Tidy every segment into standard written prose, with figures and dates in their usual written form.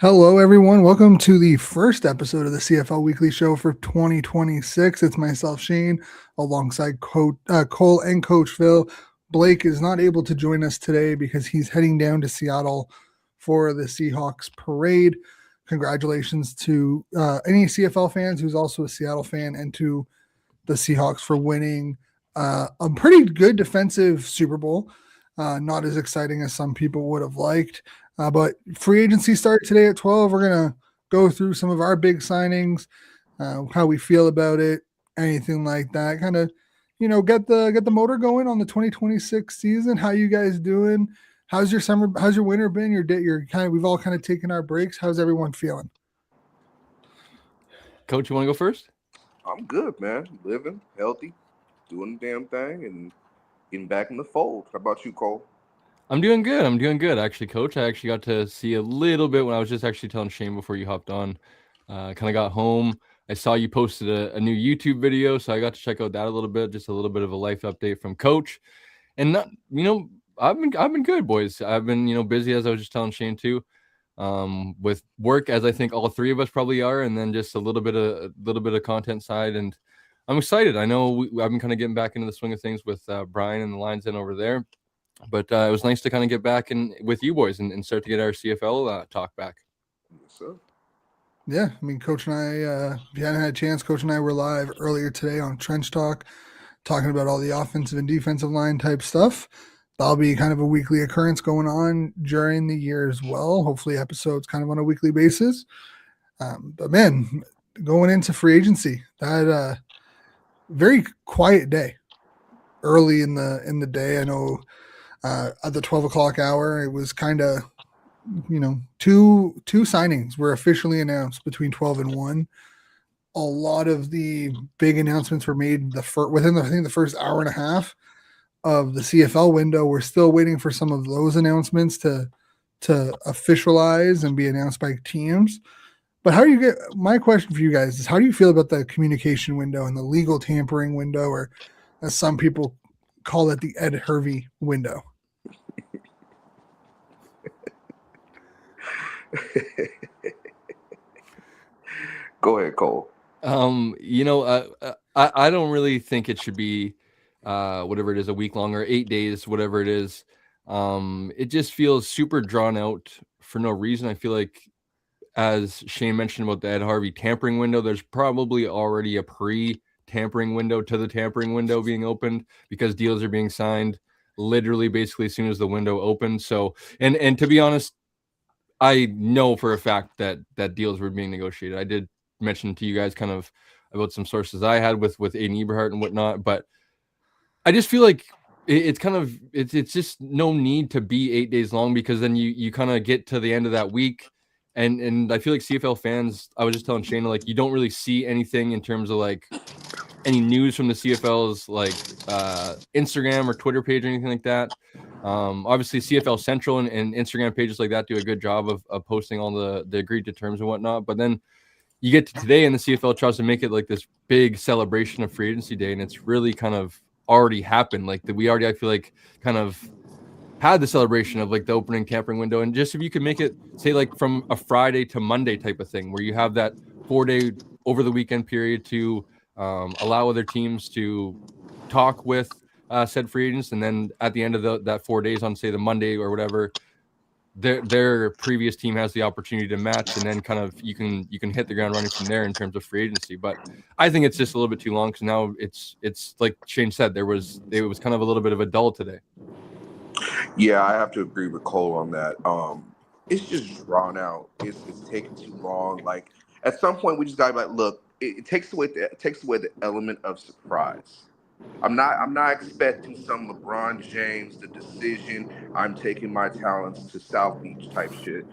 Hello, everyone. Welcome to the first episode of the CFL Weekly Show for 2026. It's myself, Shane, alongside Cole and Coach Phil. Blake is not able to join us today because he's heading down to Seattle for the Seahawks parade. Congratulations to any CFL fans who's also a Seattle fan, and to the Seahawks for winning a pretty good defensive Super Bowl. Not as exciting as some people would have liked. But free agency started today at 12. We're going to go through some of our big signings, how we feel about it, anything like that. Kind of, get the motor going on the 2026 season. How you guys doing? How's your summer? How's your winter been? We've all kind of taken our breaks. How's everyone feeling? Coach, you want to go first? I'm good, man. Living healthy, doing the damn thing, and getting back in the fold. How about you, Cole? I'm doing good. Actually, Coach. I actually got to see a little bit when I was just actually telling Shane before you hopped on. Kind of got home. I saw you posted a new YouTube video, so I got to check out that a little bit. Just a little bit of a life update from Coach. And not, I've been good, boys. I've been busy, as I was just telling Shane too. With work, as I think all three of us probably are, and then just a little bit of content side. And I'm excited. I know I've been kind of getting back into the swing of things with Brian and the Lions in over there. But it was nice to kind of get back in with you boys and start to get our CFL talk back. Yes, sir. Yeah, I mean, Coach and I, if you hadn't had a chance, Coach and I were live earlier today on Trench Talk, talking about all the offensive and defensive line type stuff. That'll be kind of a weekly occurrence going on during the year as well. Hopefully, episodes kind of on a weekly basis. But man, going into free agency, that very quiet day. Early in the day, I know at the 12 o'clock hour, it was kind of two signings were officially announced between 12 and 1. A lot of the big announcements were made within the first hour and a half of the CFL window. We're still waiting for some of those announcements to officialize and be announced by teams. But my question for you guys is, how do you feel about the communication window and the legal tampering window, or as some people call it, the Ed Hervey window? Go ahead, Cole. I don't really think it should be whatever it is, a week long or 8 days, whatever it is. It just feels super drawn out for no reason. I feel like, as Shane mentioned about the Ed Harvey tampering window, there's probably already a pre-tampering window to the tampering window being opened, because deals are being signed literally basically as soon as the window opens. So, and to be honest, I know for a fact that deals were being negotiated. I did mention to you guys kind of about some sources I had with Aiden Eberhardt and whatnot, but I just feel like it's just no need to be 8 days long, because then you kind of get to the end of that week. And I feel like CFL fans, I was just telling Shane, like, you don't really see anything in terms of like any news from the CFL's like Instagram or Twitter page or anything like that. Obviously CFL Central and Instagram pages like that do a good job of posting all the agreed to terms and whatnot. But then you get to today and the CFL tries to make it like this big celebration of free agency day, and it's really kind of already happened. Like we already, I feel like, kind of had the celebration of like the opening tampering window. And just if you could make it, say, like from a Friday to Monday type of thing, where you have that 4-day over the weekend period to allow other teams to talk with said free agents, and then at the end of that 4 days, on say the Monday or whatever, their previous team has the opportunity to match, and then kind of you can hit the ground running from there in terms of free agency. But I think it's just a little bit too long, because now it's like Shane said, it was kind of a little bit of a dull today. Yeah, I have to agree with Cole on that. It's just drawn out. It's taking too long. Like, at some point, we just gotta be like, look, it takes away the element of surprise. I'm not expecting some LeBron James, the decision. I'm taking my talents to South Beach type shit.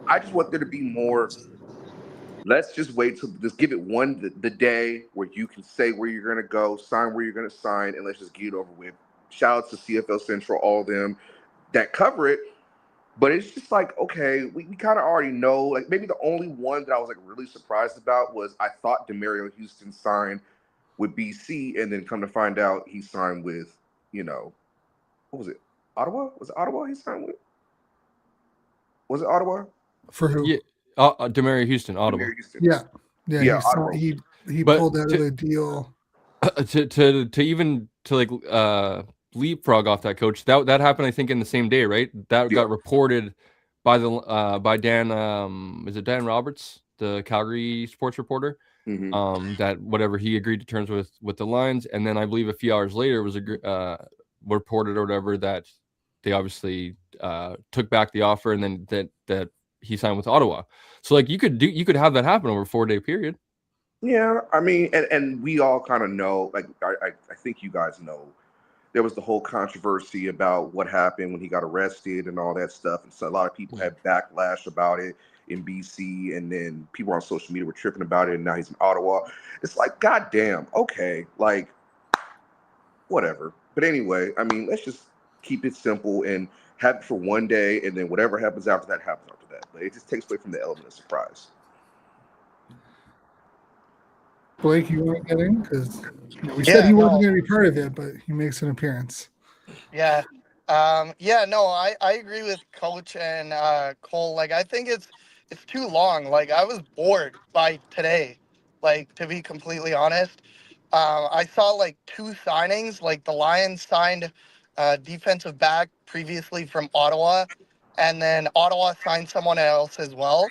I just want there to be more. Let's just wait till just give it the day where you can say where you're gonna go, sign where you're gonna sign, and let's just get it over with. Shout out to CFL Central, all of them that cover it. But it's just like, okay, we kind of already know. Like, maybe the only one that I was like really surprised about was, I thought Demario Houston signed with BC, and then come to find out he signed with, what was it? Ottawa? Was it Ottawa he signed with? Was it Ottawa? For who? Yeah. Demary Houston, Ottawa. Yeah. Yeah, Ottawa. He But pulled out of the deal. To even to like leapfrog off that, coach, that happened I think in the same day, right? That Yeah. got reported by the by Dan, is it Dan Roberts, the Calgary sports reporter, Mhm. that whatever, he agreed to terms with the Lions, and then I believe a few hours later was reported or whatever that they obviously took back the offer, and then that he signed with Ottawa. So like you could have that happen over a 4-day period. Yeah, I mean, and we all kind of know, like, I think you guys know, there was the whole controversy about what happened when he got arrested and all that stuff. And so a lot of people had backlash about it in BC, and then people on social media were tripping about it, and now he's in Ottawa. It's like, goddamn, okay, like, whatever. But anyway, I mean, let's just keep it simple and have it for one day, and then whatever happens after that happens after that. But it just takes away from the element of surprise. Blake, you want to get in? Because we said Yeah, he wasn't no, going to be part of it, but he makes an appearance. yeah, no, I agree with Coach and Cole. Like, I think it's too long. Like, I was bored by today. Like, to be completely honest, I saw like 2 signings. Like, the Lions signed defensive back previously from Ottawa, and then Ottawa signed someone else as well.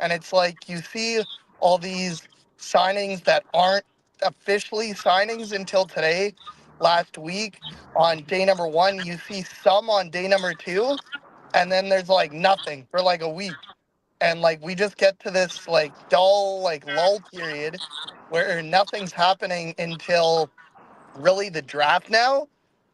And it's like you see all these signings that aren't officially signings until today, last week. On day number 1, you see some on day number 2, and then there's like nothing for like a week. And like we just get to this like dull, like lull period where nothing's happening until really the draft now.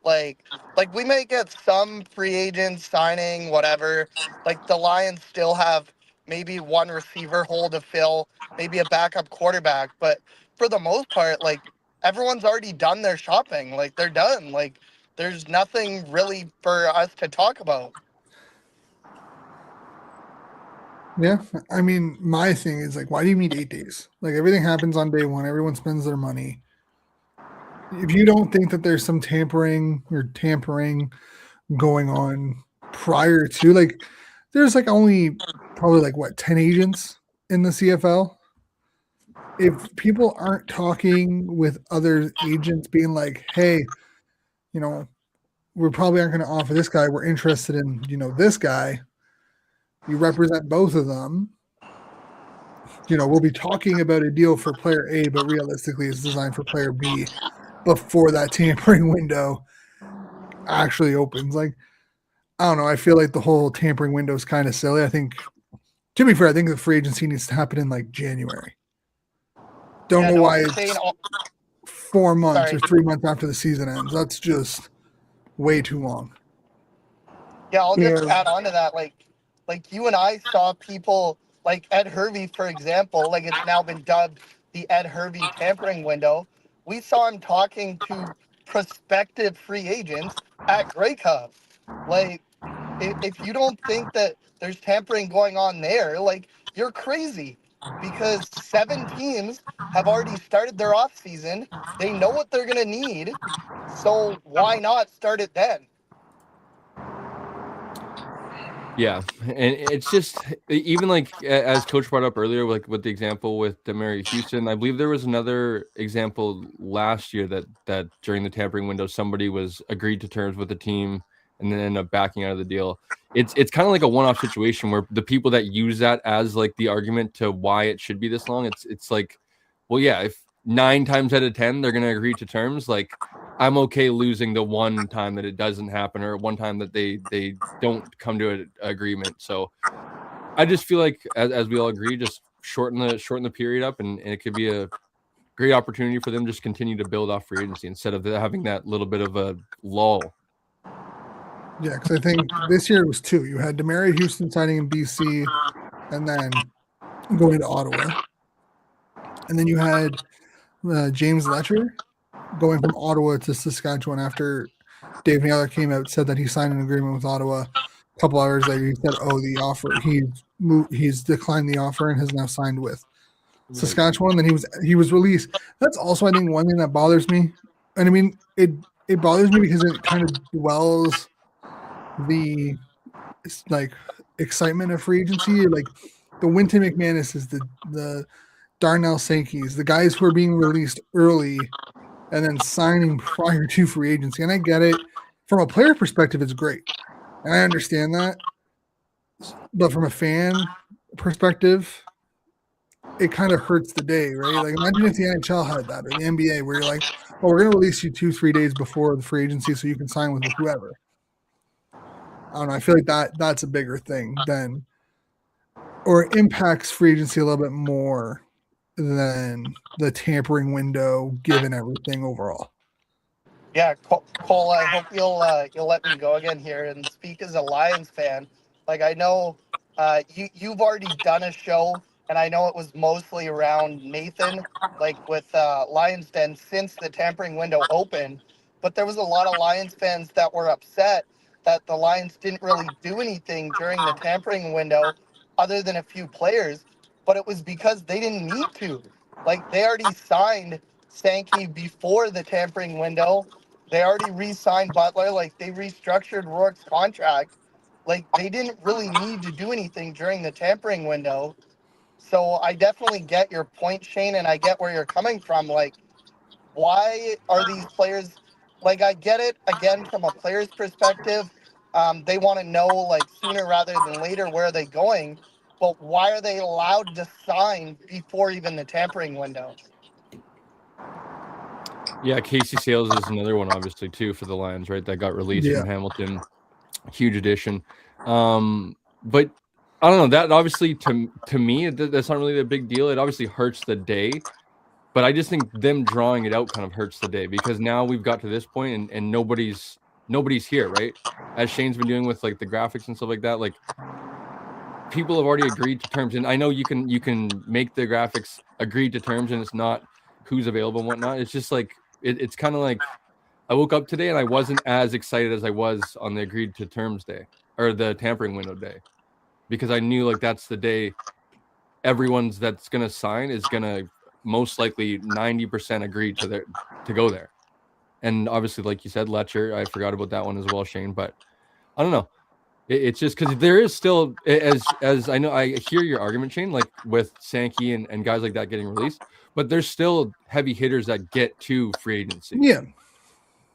Like like we may get some free agents signing, whatever. Like the Lions still have maybe one receiver hole to fill, maybe a backup quarterback, but for the most part, like everyone's already done their shopping. Like they're done. Like there's nothing really for us to talk about. Yeah. I mean, my thing is like, why do you need 8 days? Like everything happens on day 1. Everyone spends their money. If you don't think that there's some tampering going on prior to, like, there's like only probably like what, 10 agents in the CFL. If people aren't talking with other agents being like, hey, we probably aren't going to offer this guy, we're interested in this guy, you represent both of them, we'll be talking about a deal for player A, but realistically it's designed for player B before that tampering window actually opens. Like, I don't know, I feel like the whole tampering window is kind of silly. I think, to be fair, I think the free agency needs to happen in like January. Don't Yeah, know no, why you're it's saying 4 months sorry. or 3 months after the season ends. That's just way too long. Yeah, I'll just Yeah. add on to that. Like you and I saw people like Ed Hervey, for example. Like it's now been dubbed the Ed Hervey tampering window. We saw him talking to prospective free agents at Grey Cup. Like, if you don't think that there's tampering going on there, like you're crazy. Because 7 teams have already started their off season. They know what they're gonna need. So why not start it then? Yeah, and it's just even like as Coach brought up earlier, like with the example with Demary Houston, I believe there was another example last year that during the tampering window somebody was agreed to terms with the team and then ended up backing out of the deal. It's kind of like a one-off situation where the people that use that as like the argument to why it should be this long, it's like, well, yeah, if 9 times out of 10 they're going to agree to terms, like I'm okay losing the one time that it doesn't happen or one time that they don't come to an agreement. So I just feel like as we all agree, just shorten the period up, and it could be a great opportunity for them to just continue to build off free agency instead of having that little bit of a lull. Yeah, because I think this year it was 2. You had Demary Houston signing in BC and then going to Ottawa. And then you had James Letcher going from Ottawa to Saskatchewan after Dave Naylor came out, said that he signed an agreement with Ottawa. A couple hours later, he said, "Oh, the offer he's declined the offer and has now signed with Saskatchewan." Then he was released. That's also, I think, one thing that bothers me, and I mean it bothers me because it kind of dwells the like excitement of free agency. Like the Winton McManuses, the Darnell Sankeys, the guys who are being released early and then signing prior to free agency. And I get it. From a player perspective, it's great. And I understand that. But from a fan perspective, it kind of hurts the day, right? Like imagine if the NHL had that or the NBA where you're like, oh, we're going to release you 2-3 days before the free agency so you can sign with whoever. I don't know. I feel like that's a bigger thing than, or it impacts free agency a little bit more than the tampering window, given everything overall. Yeah, Cole, I hope you'll let me go again here and speak as a Lions fan. Like I know you've already done a show, and I know it was mostly around Nathan, like with Lions Den since the tampering window opened. But there was a lot of Lions fans that were upset that the Lions didn't really do anything during the tampering window, other than a few players. But it was because they didn't need to. Like they already signed Sankey before the tampering window. They already re-signed Butler. Like they restructured Rourke's contract. Like they didn't really need to do anything during the tampering window. So I definitely get your point, Shane, and I get where you're coming from. Like, why are these players? Like, I get it again from a player's perspective. They want to know like sooner rather than later where are they going. But why are they allowed to sign before even the tampering window? Yeah, Casey Sales is another one, obviously, too, for the Lions, right? That got released Yeah. from Hamilton. Huge addition. But I don't know. That obviously, to me, that's not really a big deal. It obviously hurts the day. But I just think them drawing it out kind of hurts the day because now we've got to this point and nobody's here, right? As Shane's been doing with like the graphics and stuff like that, like people have already agreed to terms. And I know you can make the graphics agreed to terms and it's not who's available and whatnot. It's just like it's kind of like I woke up today and I wasn't as excited as I was on the agreed to terms day or the tampering window day because I knew like that's the day everyone's that's going to sign is going to most likely 90% agree to go there. And obviously, like you said, Letcher, I forgot about that one as well, Shane, but I don't know. It's just because there is still, as I know, I hear your argument, Shane, like with Sankey and guys like that getting released, but there's still heavy hitters that get to free agency. Yeah.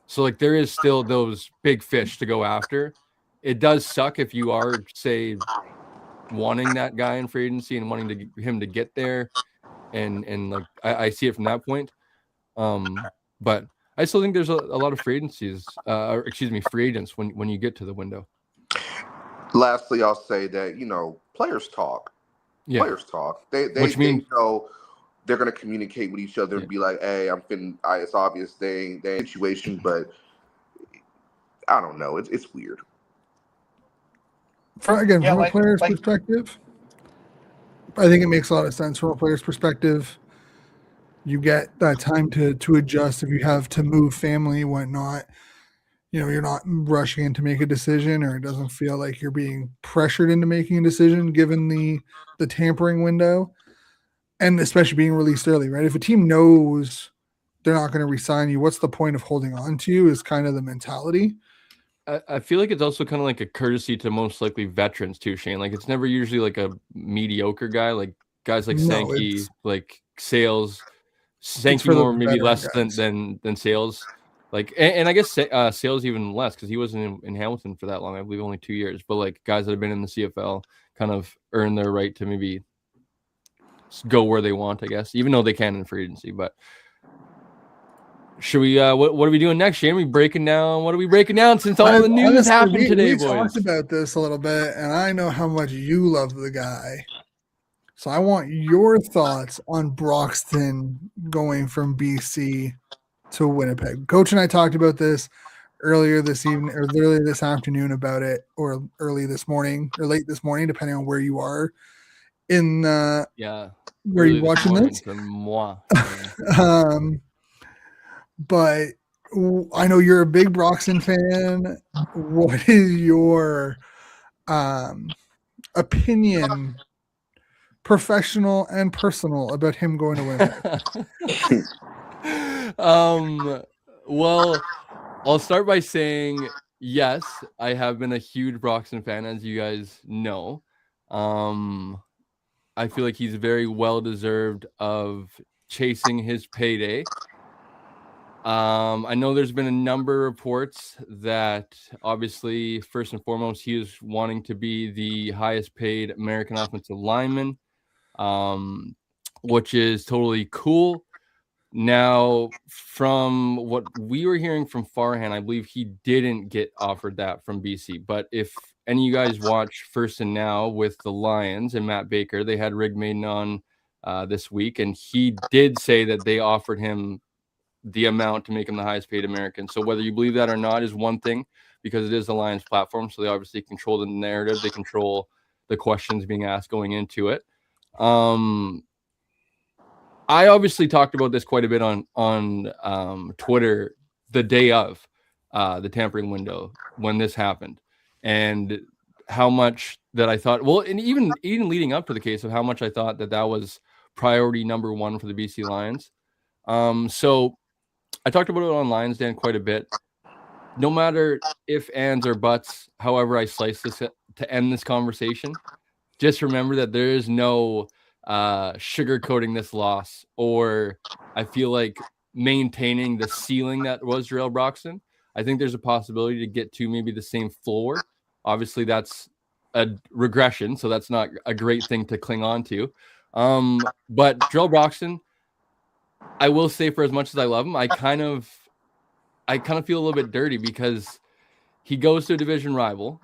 So like there is still those big fish to go after. It does suck if you are, say, wanting that guy in free agency and wanting him to get there, and like I see it from that point. But I still think there's a lot of free agencies, free agents when you get to the window. Lastly, I'll say that players talk. Yeah. Players talk. They know they're going to communicate with each other and be like, "Hey, it's obvious they situation, but I don't know. It's weird." From a player's perspective, I think it makes a lot of sense. From a player's perspective, you get that time to adjust if you have to move family, whatnot. You're not rushing in to make a decision, or it doesn't feel like you're being pressured into making a decision given the tampering window, and especially being released early, right? If a team knows they're not going to re-sign you, what's the point of holding on to you is kind of the mentality. I feel like it's also kind of like a courtesy to most likely veterans too, Shane. Like it's never usually like a mediocre guy, like guys like Sankey, like Sales, Sankey more maybe less than Sales. Like and I guess Sales even less because he wasn't in Hamilton for that long. I believe only 2 years. But like guys that have been in the CFL kind of earn their right to maybe go where they want, I guess, even though they can in free agency. But should we? What are we doing next, Shane? What are we breaking down since all the news happened today, boys? We talked about this a little bit, and I know how much you love the guy. So I want your thoughts on Broxton going from BC to Winnipeg. Coach and I talked about this earlier this evening, or earlier this afternoon about it, or early this morning, or late this morning, depending on where you are in where you're watching this. But I know you're a big Broxton fan. What is your opinion, professional and personal, about him going to Winnipeg? Well, I'll start by saying yes, I have been a huge Broxton fan, as you guys know. I feel like he's very well deserved of chasing his payday. I know there's been a number of reports that obviously, first and foremost, he is wanting to be the highest paid American offensive lineman, which is totally cool. Now, from what we were hearing from Farhan, I believe he didn't get offered that from BC. But if any of you guys watch First and Now with the Lions and Matt Baker, they had Rig Maiden on this week, and he did say that they offered him the amount to make him the highest paid American. So whether you believe that or not is one thing, because it is the Lions platform. So they obviously control the narrative. They control the questions being asked going into it. I obviously talked about this quite a bit on Twitter the day of the tampering window when this happened, and how much that I thought, well, and even leading up to the case of how much I thought that was priority number one for the BC Lions. So I talked about it on Lions Den quite a bit. No matter if, ands, or buts, however I slice this to end this conversation, just remember that there is no sugarcoating this loss, or I feel like maintaining the ceiling that was Jarrell Broxton. I think there's a possibility to get to maybe the same floor. Obviously, that's a regression, so that's not a great thing to cling on to. But Jarrell Broxton, I will say, for as much as I love him, I kind of feel a little bit dirty because he goes to a division rival,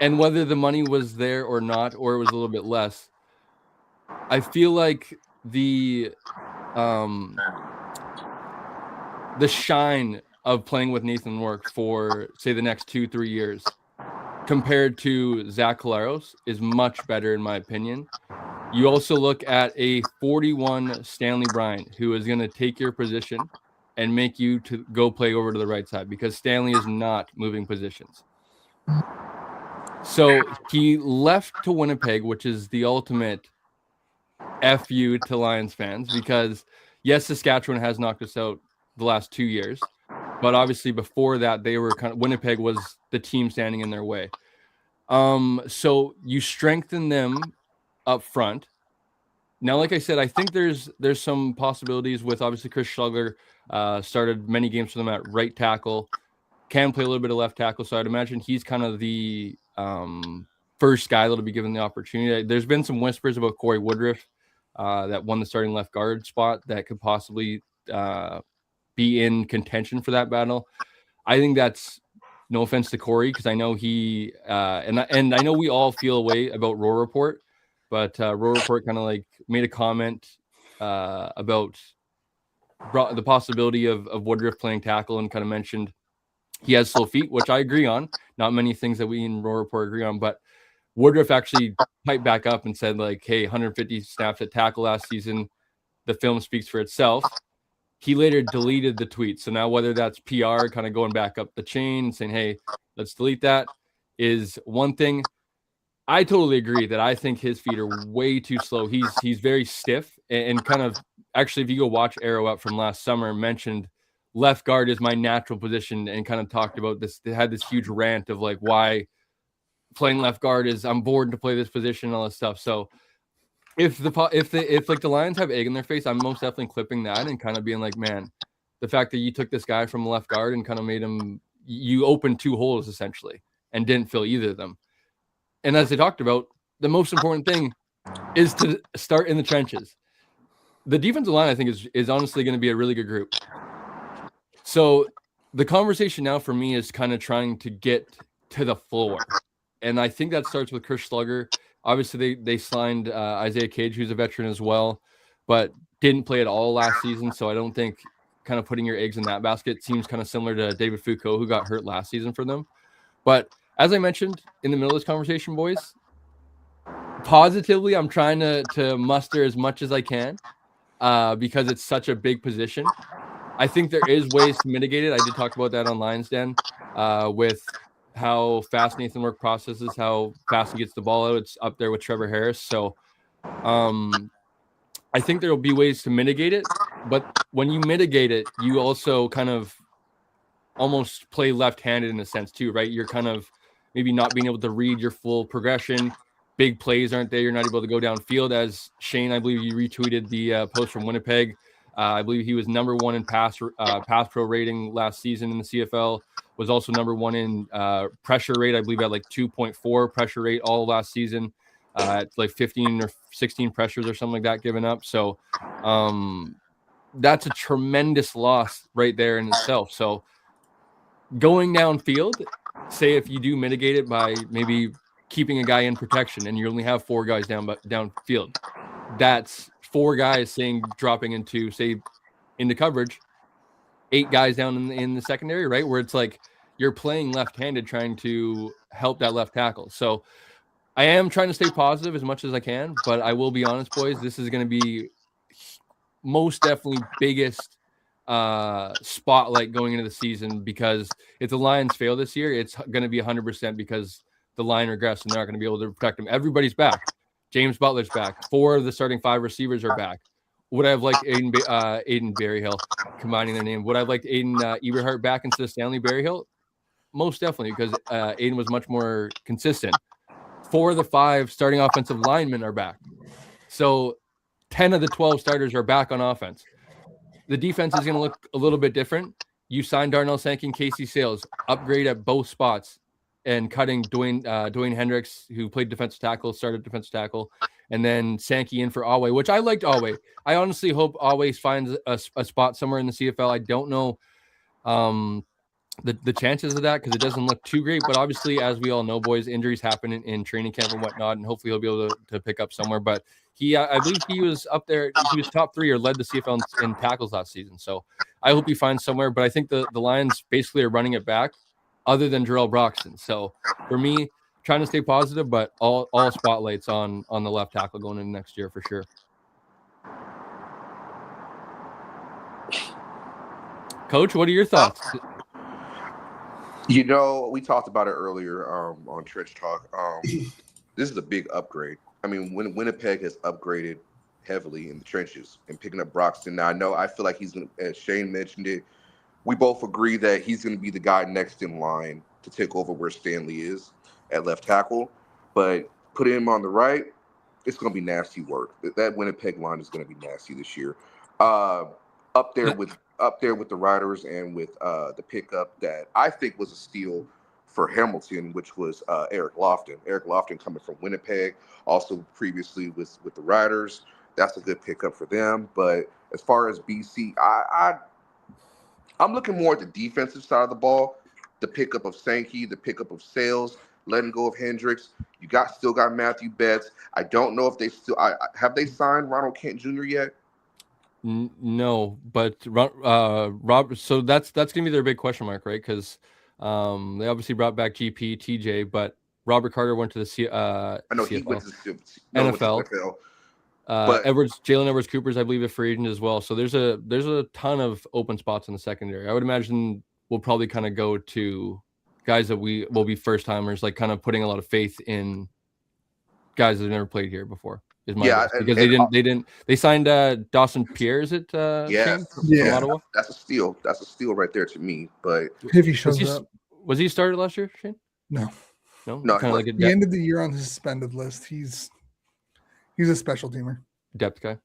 and whether the money was there or not, or it was a little bit less, I feel like the shine of playing with Nathan Rourke for, say, the next 2-3 years compared to Zach Collaros is much better, in my opinion. You also look at a 41 Stanley Bryant, who is going to take your position and make you to go play over to the right side, because Stanley is not moving positions. So he left to Winnipeg, which is the ultimate FU to Lions fans, because yes, Saskatchewan has knocked us out the last 2 years, but obviously before that, they were Winnipeg was the team standing in their way. So you strengthen them up front. Now, like I said, I think there's some possibilities with, obviously, Chris Schlugler started many games for them at right tackle, can play a little bit of left tackle. So I'd imagine he's kind of the first guy that'll be given the opportunity. There's been some whispers about Corey Woodruff that won the starting left guard spot that could possibly be in contention for that battle. I think that's, no offense to Corey, because I know he and I know we all feel a way about Roar Report, but Roar Report kind of like made a comment about the possibility of Woodruff playing tackle, and kind of mentioned he has slow feet, which I agree on. Not many things that we in Roar Report agree on, but Woodruff actually piped back up and said, like, hey, 150 snaps at tackle last season. The film speaks for itself. He later deleted the tweet. So now whether that's PR kind of going back up the chain and saying, hey, let's delete that, is one thing. I totally agree that I think his feet are way too slow. He's very stiff, and kind of, actually, if you go watch Arrow Up from last summer, mentioned left guard is my natural position, and kind of talked about this. They had this huge rant of like why playing left guard is, I'm bored to play this position and all this stuff. So if like the Lions have egg in their face, I'm most definitely clipping that and kind of being like, man, the fact that you took this guy from left guard and kind of made him, you opened two holes essentially and didn't fill either of them. And as they talked about, the most important thing is to start in the trenches. The defensive line, I think, is honestly going to be a really good group. So the conversation now for me is kind of trying to get to the floor. And I think that starts with Chris Schlugler. Obviously, they signed Isaiah Cage, who's a veteran as well, but didn't play at all last season. So I don't think kind of putting your eggs in that basket seems kind of similar to David Foucault, who got hurt last season for them. But as I mentioned in the middle of this conversation, boys, positively, I'm trying to muster as much as I can because it's such a big position. I think there is ways to mitigate it. I did talk about that on Lions Den with how fast Nathan Rourke processes, how fast he gets the ball out. It's up there with Trevor Harris. So I think there will be ways to mitigate it. But when you mitigate it, you also kind of almost play left-handed in a sense too, right? You're kind of maybe not being able to read your full progression. big plays aren't there. You're not able to go downfield. As Shane, I believe you retweeted the post from Winnipeg. I believe he was number 1 in pass pro rating last season in the CFL. Was also number 1 in pressure rate. I believe at like 2.4 pressure rate all last season. At like 15 or 16 pressures or something like that given up. So that's a tremendous loss right there in itself. So going downfield, say if you do mitigate it by maybe keeping a guy in protection and you only have 4 guys downfield, that's 4 guys dropping into coverage, 8 guys down in the secondary, right? Where it's like you're playing left-handed trying to help that left tackle. So I am trying to stay positive as much as I can, but I will be honest, boys, this is going to be most definitely biggest spotlight going into the season, because if the Lions fail this year, it's going to be 100% because the line regressed and they're not going to be able to protect him. Everybody's back. James Butler's back. 4 of the starting 5 receivers are back. Would I have liked Aiden Berryhill, combining their name? Would I have liked Aiden Eberhardt back instead of Stanley Berryhill? Most definitely, because Aiden was much more consistent. 4 of the 5 starting offensive linemen are back. So 10 of the 12 starters are back on offense. The defense is going to look a little bit different. You signed Darnell Sankey and Casey Sales, upgrade at both spots, and cutting Dwayne Hendricks, who played defensive tackle, started defensive tackle, and then Sankey in for Awe, which I liked Awe. I honestly hope Awe finds a spot somewhere in the CFL. I don't know the chances of that, because it doesn't look too great, but obviously, as we all know, boys, injuries happen in training camp and whatnot, and hopefully he'll be able to pick up somewhere. But he, I believe he was up there. He was top 3 or led the CFL in tackles last season. So I hope he finds somewhere. But I think the Lions basically are running it back, other than Jarrell Broxton. So for me, trying to stay positive, but all spotlights on the left tackle going into next year for sure. Coach, what are your thoughts? You know, we talked about it earlier on Trench Talk. This is a big upgrade. I mean, Winnipeg has upgraded heavily in the trenches and picking up Broxton. Now, I feel like he's going to, as Shane mentioned it, we both agree that he's going to be the guy next in line to take over where Stanley is at left tackle. But put him on the right, it's going to be nasty work. That Winnipeg line is going to be nasty this year. Up there with the Riders and with the pickup that I think was a steal for Hamilton, which was Eric Lofton. Eric Lofton coming from Winnipeg, also previously with the Riders. That's a good pickup for them. But as far as BC, I'm looking more at the defensive side of the ball. The pickup of Sankey, the pickup of Sales, letting go of Hendricks. You still got Matthew Betts. I don't know if they still have they signed Ronald Kent Jr. yet. No, but Rob. So that's gonna be their big question mark, right? Because they obviously brought back GP TJ, but Robert Carter went to the I know CFL. he went to NFL. NFL. But Jalen Edwards Cooper's, I believe, a free agent as well. So there's a ton of open spots in the secondary. I would imagine we'll probably kind of go to guys that we will be first timers, like kind of putting a lot of faith in guys that have never played here before. Is my guess. Because they signed Dawson Pierre, is it? Yes, Shane, from Ottawa? That's a steal. That's a steal right there to me. But if he shows up, was he started last year, Shane? No. Kind of like he ended the year on the suspended list. He's a special teamer, depth guy.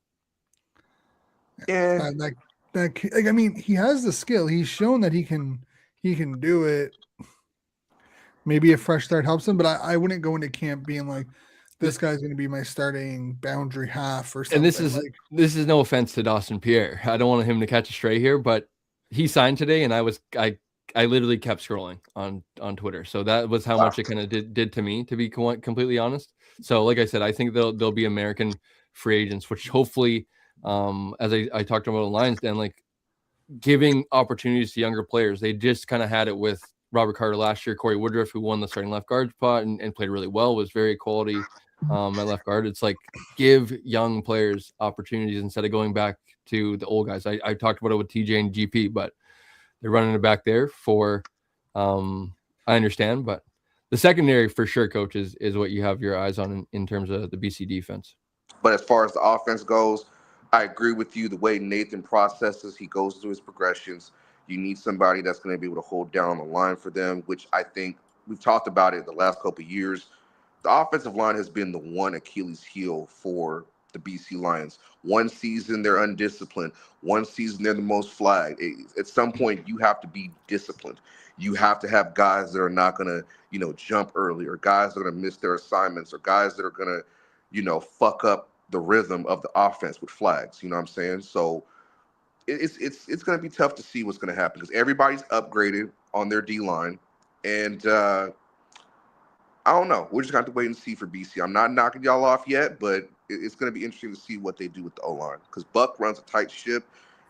Yeah, I mean, he has the skill. He's shown that he can do it. Maybe a fresh start helps him, but I wouldn't go into camp being like, this guy's going to be my starting boundary half or something. And this is no offense to Dawson Pierre. I don't want him to catch a stray here, but he signed today, and I literally kept scrolling on Twitter. So that was how much it kind of did to me, to be completely honest. So like I said, I think they'll be American free agents, which hopefully, as I talked about the Lions, then like giving opportunities to younger players. They just kind of had it with Robert Carter last year. Corey Woodruff, who won the starting left guard spot and played really well, was very quality at left guard. It's like give young players opportunities instead of going back to the old guys. I talked about it with TJ and GP, but they're running it back there for I understand, but the secondary for sure, coach, is what you have your eyes on in terms of the BC defense. But as far as the offense goes, I agree with you. The way Nathan processes, he goes through his progressions. You need somebody that's going to be able to hold down the line for them, which I think we've talked about it the last couple of years. The offensive line has been the one Achilles heel for the BC Lions. One season they're undisciplined. One season they're the most flagged. At some point, you have to be disciplined. You have to have guys that are not going to, jump early, or guys that are going to miss their assignments, or guys that are going to, fuck up the rhythm of the offense with flags. You know what I'm saying? So it's going to be tough to see what's going to happen because everybody's upgraded on their D line, and I don't know. We're just going to have to wait and see for BC. I'm not knocking y'all off yet, but it's going to be interesting to see what they do with the O-line because Buck runs a tight ship,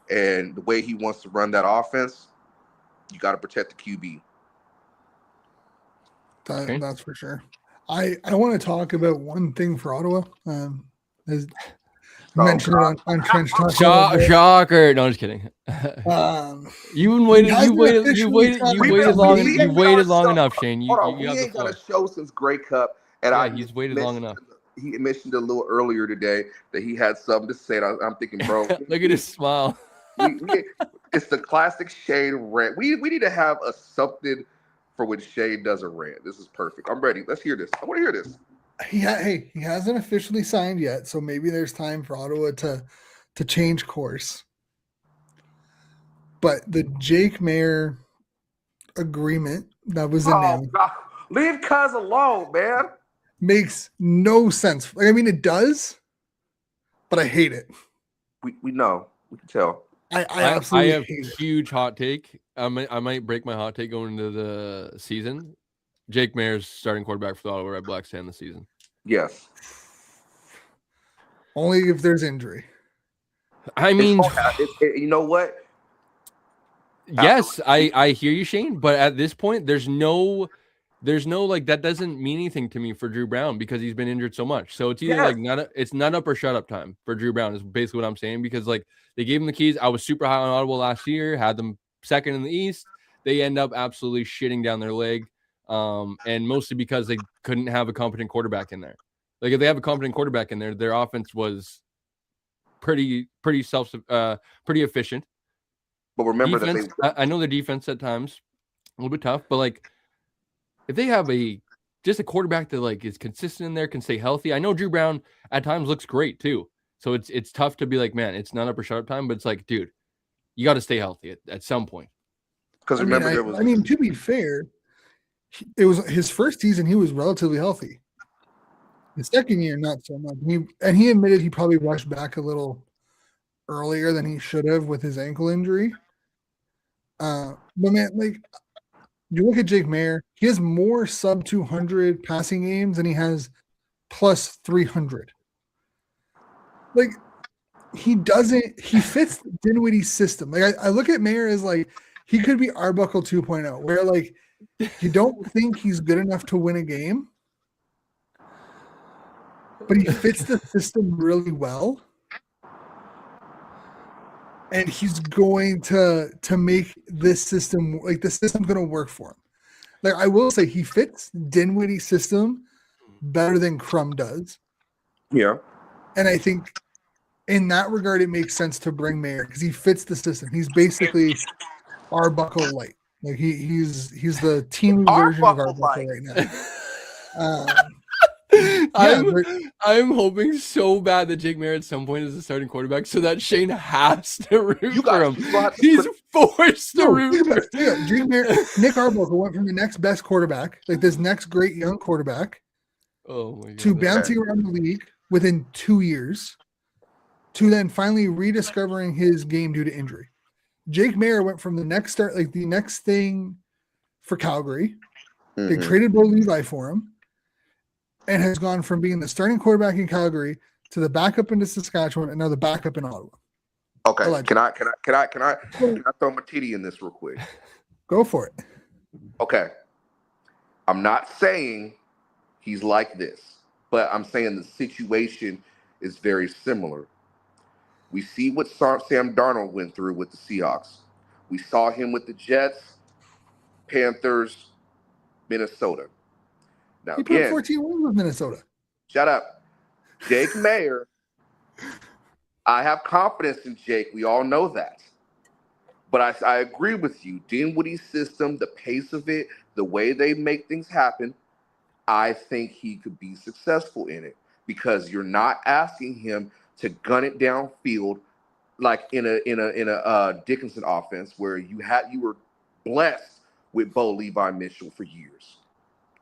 and the way he wants to run that offense, you got to protect the QB. That's for sure. I want to talk about one thing for Ottawa. As mentioned it on Trench Talk. Shocker! No, I'm just kidding. You waited long enough, Shane. Hold on, you we ain't got a show since Grey Cup, and he's waited long enough. He mentioned a little earlier today that he had something to say. And I'm thinking, bro, look at his smile. It's the classic Shane rant. We need to have a something for when Shane does a rant. This is perfect. I'm ready. Let's hear this. I want to hear this. He hasn't officially signed yet, so maybe there's time for Ottawa to change course. But the Jake Maier agreement that was announced, leave Cuz alone, man. Makes no sense. Like, I mean, it does, but I hate it. We know. We can tell. I absolutely have hate huge hot take. I might break my hot take going into the season. Jake Maier's starting quarterback for the Ottawa Red Blacks to end the season. Yes. Only if there's injury. I mean, you know what? Yes, I hear you, Shane. But at this point, there's no like that doesn't mean anything to me for Drew Brown because he's been injured so much. So it's either it's not up or shut up time for Drew Brown is basically what I'm saying because like they gave him the keys. I was super high on Ottawa last year, had them second in the East. They end up absolutely shitting down their leg, and mostly because they couldn't have a competent quarterback in there. Like if they have a competent quarterback in there, their offense was pretty efficient. But remember defense, I know their defense at times a little bit tough, but like if they have just a quarterback that like is consistent in there, can stay healthy. I know Drew Brown at times looks great too. So it's tough to be like, man, it's not up or shut up time, but it's like, dude, you got to stay healthy at some point. Because remember, to be fair, it was his first season. He was relatively healthy. The second year, not so much. He admitted he probably rushed back a little earlier than he should have with his ankle injury. But man, like you look at Jake Maier, he has more sub 200 passing games than he has plus 300. Like he fits Dinwiddie's system. Like I look at Maier as like he could be Arbuckle 2.0, where like you don't think he's good enough to win a game, but he fits the system really well. And he's going to make this system, like the system's going to work for him. Like I will say he fits Dinwiddie's system better than Crum does. Yeah. And I think in that regard, it makes sense to bring Maier because he fits the system. He's basically Arbuckle light. Like he's the team version of Arbuckle right now. I'm hoping so bad that Jake Maier at some point is the starting quarterback so that Shane has to root for him. He's forced to root for him. Jake Maier, Nick Arbuckle went from the next best quarterback, like this next great young quarterback, to bouncing around the league within 2 years, to then finally rediscovering his game due to injury. Jake Maier went from the next thing for Calgary. Mm-hmm. They traded Bo Levi for him. And has gone from being the starting quarterback in Calgary to the backup into Saskatchewan and now the backup in Ottawa. Okay, can I throw my TD in this real quick? Go for it. Okay, I'm not saying he's like this, but I'm saying the situation is very similar. We see what Sam Darnold went through with the Seahawks. We saw him with the Jets, Panthers, Minnesota. Now, he put 14 wins with Minnesota. Shut up. Jake Maier. I have confidence in Jake. We all know that. But I agree with you. Dinwiddie's system, the pace of it, the way they make things happen, I think he could be successful in it because you're not asking him to gun it downfield like in a Dickinson offense where you were blessed with Bo Levi Mitchell for years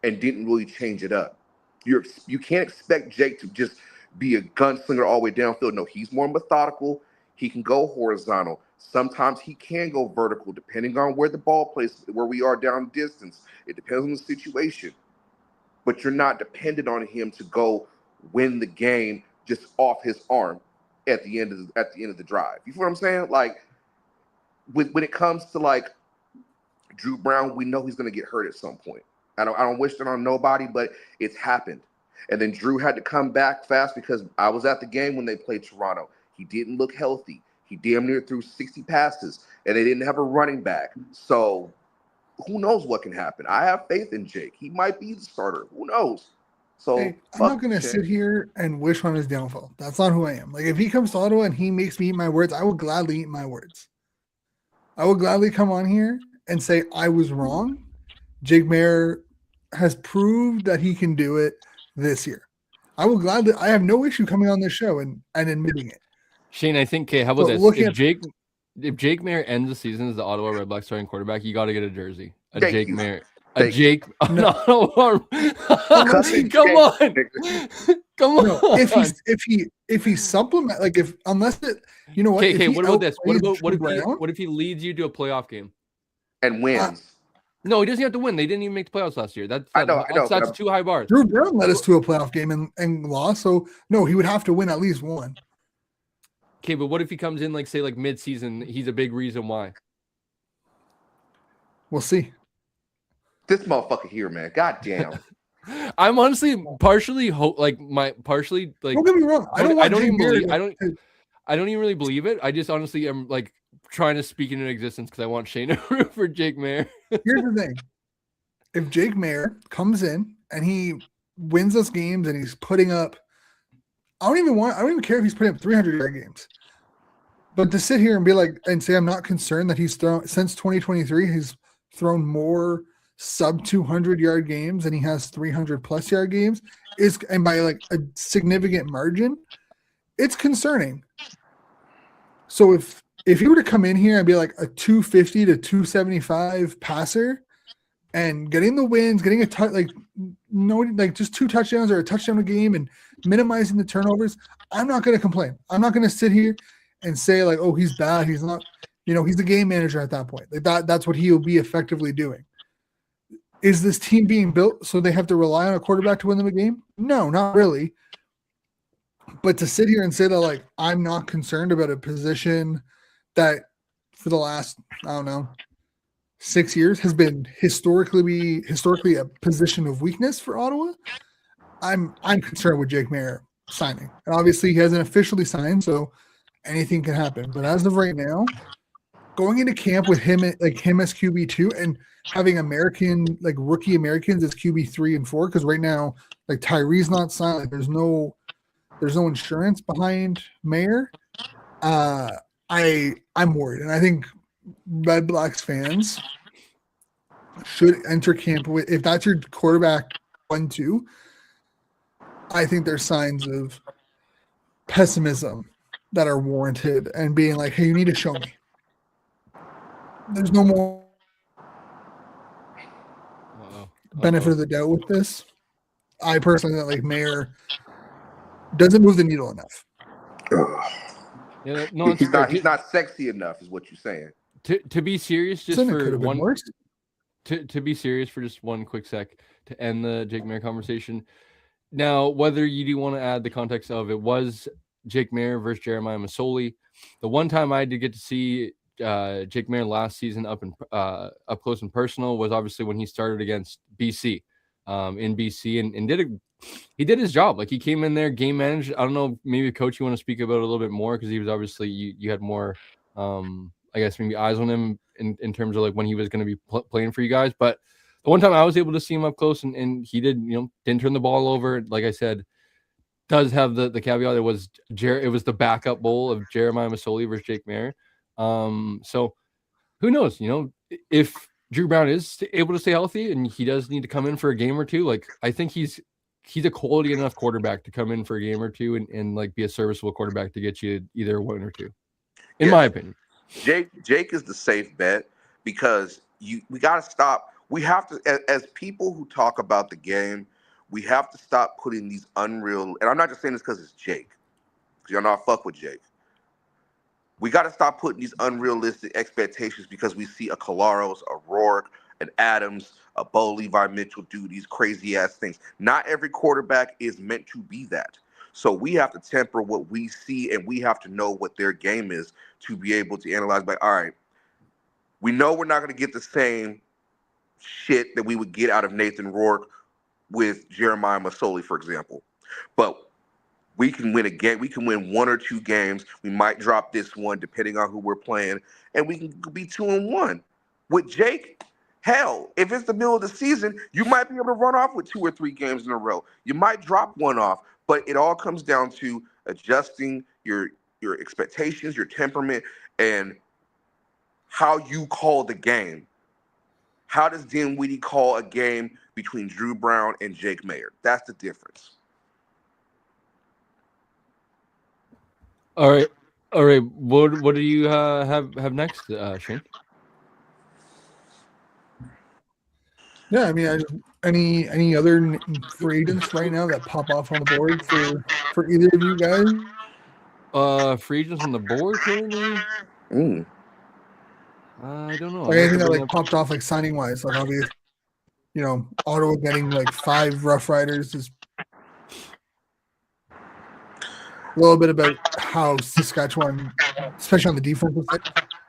and didn't really change it up. You can't expect Jake to just be a gunslinger all the way downfield. No, he's more methodical. He can go horizontal. Sometimes he can go vertical, depending on where the ball plays, where we are down distance. It depends on the situation. But you're not dependent on him to go win the game just off his arm at the end of the drive. You feel what I'm saying? Like when it comes to like Drew Brown, we know he's going to get hurt at some point. I don't wish that on nobody, but it's happened. And then Drew had to come back fast because I was at the game when they played Toronto. He didn't look healthy. He damn near threw 60 passes, and they didn't have a running back. So who knows what can happen? I have faith in Jake. He might be the starter. Who knows? So Hey, I'm not going to sit here and wish on his downfall. That's not who I am. Like, if he comes to Ottawa and he makes me eat my words, I will gladly eat my words. I will gladly come on here and say I was wrong. Jake Maier has proved that he can do it this year. I will gladly. I have no issue coming on this show and admitting it. Shane, I think. Okay, how about this? If Jake Maier ends the season as the Ottawa Redblacks starting quarterback, you got to get a jersey. Jake Maier. No. Come on. No, if he supplement, like unless it, you know what? Okay. What about this? What if he leads you to a playoff game and wins? No, he doesn't have to win. They didn't even make the playoffs last year. That's too high bars. Drew Brown led us to a playoff game and lost. So no, he would have to win at least one. Okay, but what if he comes in like mid-season? He's a big reason why. We'll see. This motherfucker here, man. God damn. I'm honestly partially Don't get me wrong. I don't even really believe it. I just honestly am like trying to speak into existence because I want Shane to root for Jake Maier. Here's the thing. If Jake Maier comes in and he wins us games and he's putting up, I don't even care if he's putting up 300-yard games. But to sit here and be like, and say I'm not concerned that he's thrown since 2023, he's thrown more sub 200-yard games and he has 300+ yard games and by like a significant margin, it's concerning. So if he were to come in here and be like a 250 to 275 passer and getting the wins, getting a just 2 touchdowns or a touchdown a game and minimizing the turnovers, I'm not going to complain. I'm not going to sit here and say like, oh, he's bad. He's not, he's the game manager at that point. Like that's what he'll be effectively doing. Is this team being built so they have to rely on a quarterback to win them a game? No, not really. But to sit here and say that like I'm not concerned about a position that for the last, 6 years has been historically a position of weakness for Ottawa, I'm concerned with Jake Maier signing. And obviously he hasn't officially signed, so anything can happen. But as of right now, going into camp with him as QB2 and having rookie Americans as QB3 and 4, because right now like Tyree's not signed, like there's no insurance behind Maier. I'm worried, and I think Red Blacks fans should enter camp with, if that's your quarterback 1-2, I think there's signs of pessimism that are warranted and being like, hey, you need to show me. There's no more benefit of the doubt with this. I personally think like Maier doesn't move the needle enough. Yeah, no, he's not sexy enough, is what you're saying. To be serious, just for one. To be serious for just one quick sec to end the Jake Maier conversation. Now, whether you do want to add the context of it was Jake Maier versus Jeremiah Masoli, the one time I did get to see Jake Maier last season up close and personal was obviously when he started against BC in BC and he did his job. Like he came in there, game managed. I don't know, maybe coach, you want to speak about it a little bit more because he was obviously you had more I guess maybe eyes on him in terms of like when he was going to be playing for you guys. But the one time I was able to see him up close and he didn't turn the ball over. Like I said, does have the caveat. It was the backup bowl of Jeremiah Masoli versus Jake Maier. So who knows? If Drew Brown is able to stay healthy and he does need to come in for a game or two, like I think he's a quality enough quarterback to come in for a game or two and like be a serviceable quarterback to get you either 1 or 2, in my opinion. Jake is the safe bet because we got to stop. We have to, as people who talk about the game, we have to stop putting these unreal. And I'm not just saying this because it's Jake, because y'all know I fuck with Jake. We got to stop putting these unrealistic expectations because we see a Kolaros, a Rourke, an Adams, a Bo Levi Mitchell do these crazy ass things. Not every quarterback is meant to be that. So we have to temper what we see and we have to know what their game is to be able to analyze by, all right, we know we're not going to get the same shit that we would get out of Nathan Rourke with Jeremiah Masoli, for example. But we can win a game. We can win 1 or 2 games. We might drop this one depending on who we're playing, and we can be 2-1. With Jake, hell, if it's the middle of the season, you might be able to run off with 2 or 3 games in a row. You might drop one off, but it all comes down to adjusting your expectations, your temperament, and how you call the game. How does Dinwiddie call a game between Drew Brown and Jake Mayer? That's the difference. All right. What do you have next, Shane? Yeah, I mean, any other free agents right now that pop off on the board for either of you guys? Free agents on the board currently. I don't know. Like anything that like popped off like signing wise, like obviously, Ottawa getting like 5 Rough Riders is a little bit about how Saskatchewan, especially on the defensive side,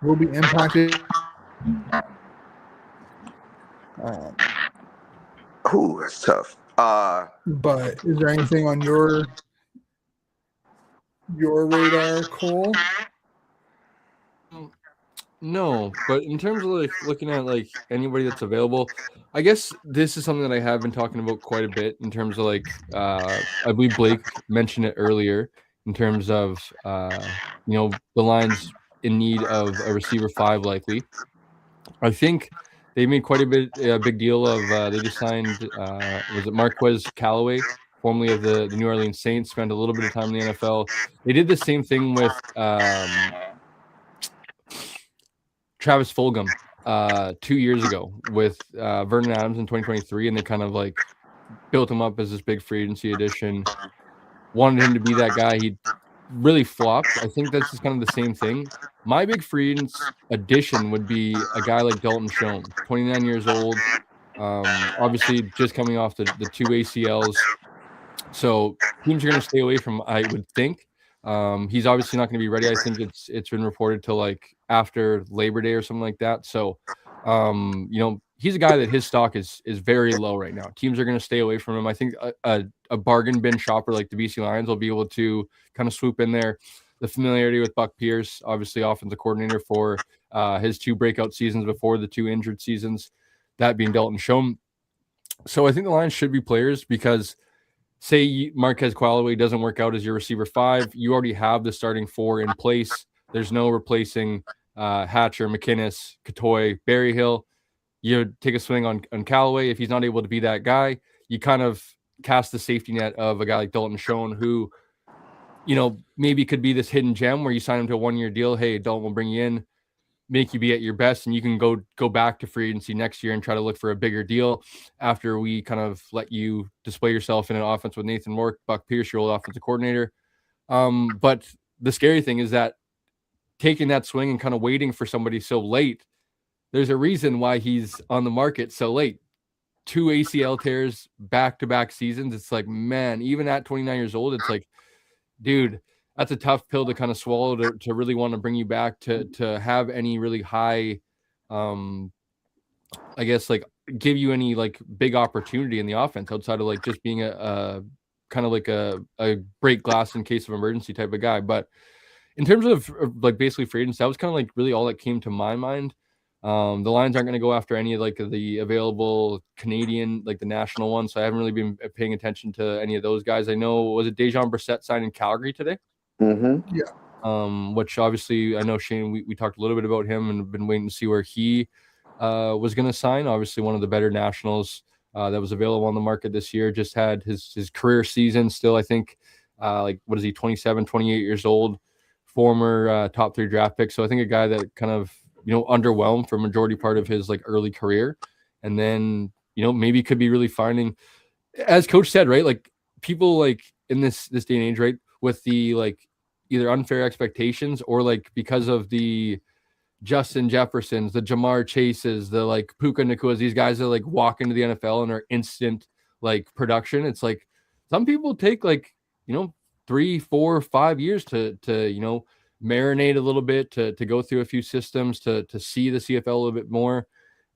will be impacted. That's tough. But is there anything on your radar, Cole? No, but in terms of like looking at like anybody that's available, I guess this is something that I have been talking about quite a bit in terms of like I believe Blake mentioned it earlier in terms of the Lions in need of a receiver 5 likely. I think they made quite a big deal of they just signed was it Marquez Callaway, formerly of the New Orleans Saints, spent a little bit of time in the NFL. They did the same thing with Travis Fulgham 2 years ago with Vernon Adams in 2023, and they kind of like built him up as this big free agency addition. Wanted him to be that guy. He really flopped. I think that's just kind of the same thing. My big free agents addition would be a guy like Dalton Schoen, 29 years old, obviously just coming off the 2 ACLs. So teams are going to stay away from, I would think. He's obviously not going to be ready. I think it's been reported to like after Labor Day or something like that. So, he's a guy that his stock is very low right now. Teams are going to stay away from him. I think a bargain bin shopper like the BC Lions will be able to kind of swoop in there. The familiarity with Buck Pierce, obviously offensive coordinator for his 2 breakout seasons before the 2 injured seasons, that being Dalton Schoen. So I think the Lions should be players because say Marquez Callaway doesn't work out as your receiver 5, you already have the starting 4 in place. There's no replacing Hatcher, McInnes, Katoy, Berryhill. You take a swing on Callaway. If he's not able to be that guy, you kind of cast the safety net of a guy like Dalton Schoen, who, maybe could be this hidden gem where you sign him to a 1-year deal. Hey, Dalton will bring you in, make you be at your best, and you can go back to free agency next year and try to look for a bigger deal after we kind of let you display yourself in an offense with Nathan Rourke, Buck Pierce, your old offensive coordinator. But the scary thing is that taking that swing and kind of waiting for somebody so late, there's a reason why he's on the market so late. 2 ACL tears, back-to-back seasons. It's like, man, even at 29 years old, it's like, dude, that's a tough pill to kind of swallow to really want to bring you back to have any really high, I guess, like give you any like big opportunity in the offense outside of like just being a kind of like a break glass in case of emergency type of guy. But in terms of like basically free agents, that was kind of like really all that came to my mind. The Lions aren't going to go after any of like the available Canadian, like the national ones. So I haven't really been paying attention to any of those guys. I know, was it Dejan Brissett signed in Calgary today? Mm-hmm. Yeah. Which obviously I know Shane, we talked a little bit about him and been waiting to see where he was going to sign. Obviously, one of the better nationals that was available on the market this year. Just had his career season still, I think, like, what is he, 27, 28 years old, former top 3 draft pick. So I think a guy that kind of, underwhelmed for a majority part of his like early career. And then, maybe could be really finding, as coach said, right? Like, people like in this day and age, right, with the like either unfair expectations or like because of the Justin Jeffersons, the Jamar Chases, the like Puka Nakuas, these guys that like walk into the NFL and are instant like production. It's like some people take like, 3, 4, 5 years to marinate a little bit, to go through a few systems, to see the CFL a little bit more,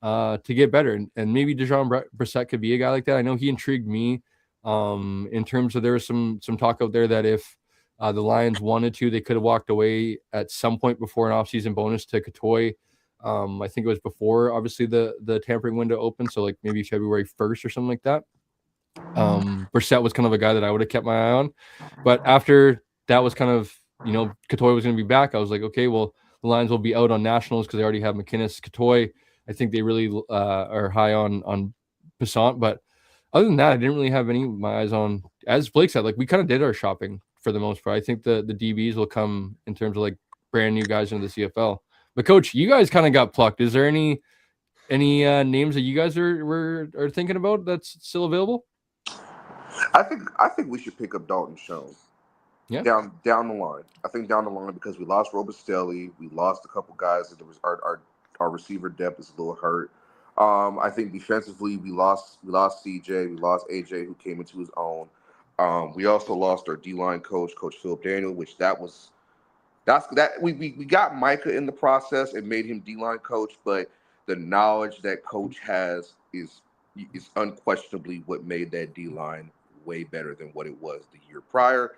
to get better. And maybe Deshaun Brissett could be a guy like that. I know he intrigued me in terms of, there was some talk out there that if the Lions wanted to, they could have walked away at some point before an offseason bonus to Katoy. I think it was before, obviously, the tampering window opened, so like maybe February 1st or something like that. Brissett was kind of a guy that I would have kept my eye on. But after that was kind of, Katoy was going to be back, I was like, okay, well, the Lions will be out on nationals because they already have McInnes. Katoy, I think they really are high on Passant. But other than that, I didn't really have any of my eyes on, as Blake said, like, we kind of did our shopping for the most part. I think the DBs will come in terms of like brand new guys into the CFL. But coach, you guys kind of got plucked. Is there any names that you guys are thinking about that's still available? I think we should pick up Dalton Schoen. Yeah. Down the line. I think down the line, because we lost Robustelli, we lost a couple guys that was our receiver depth is a little hurt. I think defensively we lost CJ, we lost AJ, who came into his own. We also lost our D-line coach, Coach Philip Daniel, which we got Micah in the process and made him D-line coach, but the knowledge that coach has is unquestionably what made that D-line way better than what it was the year prior.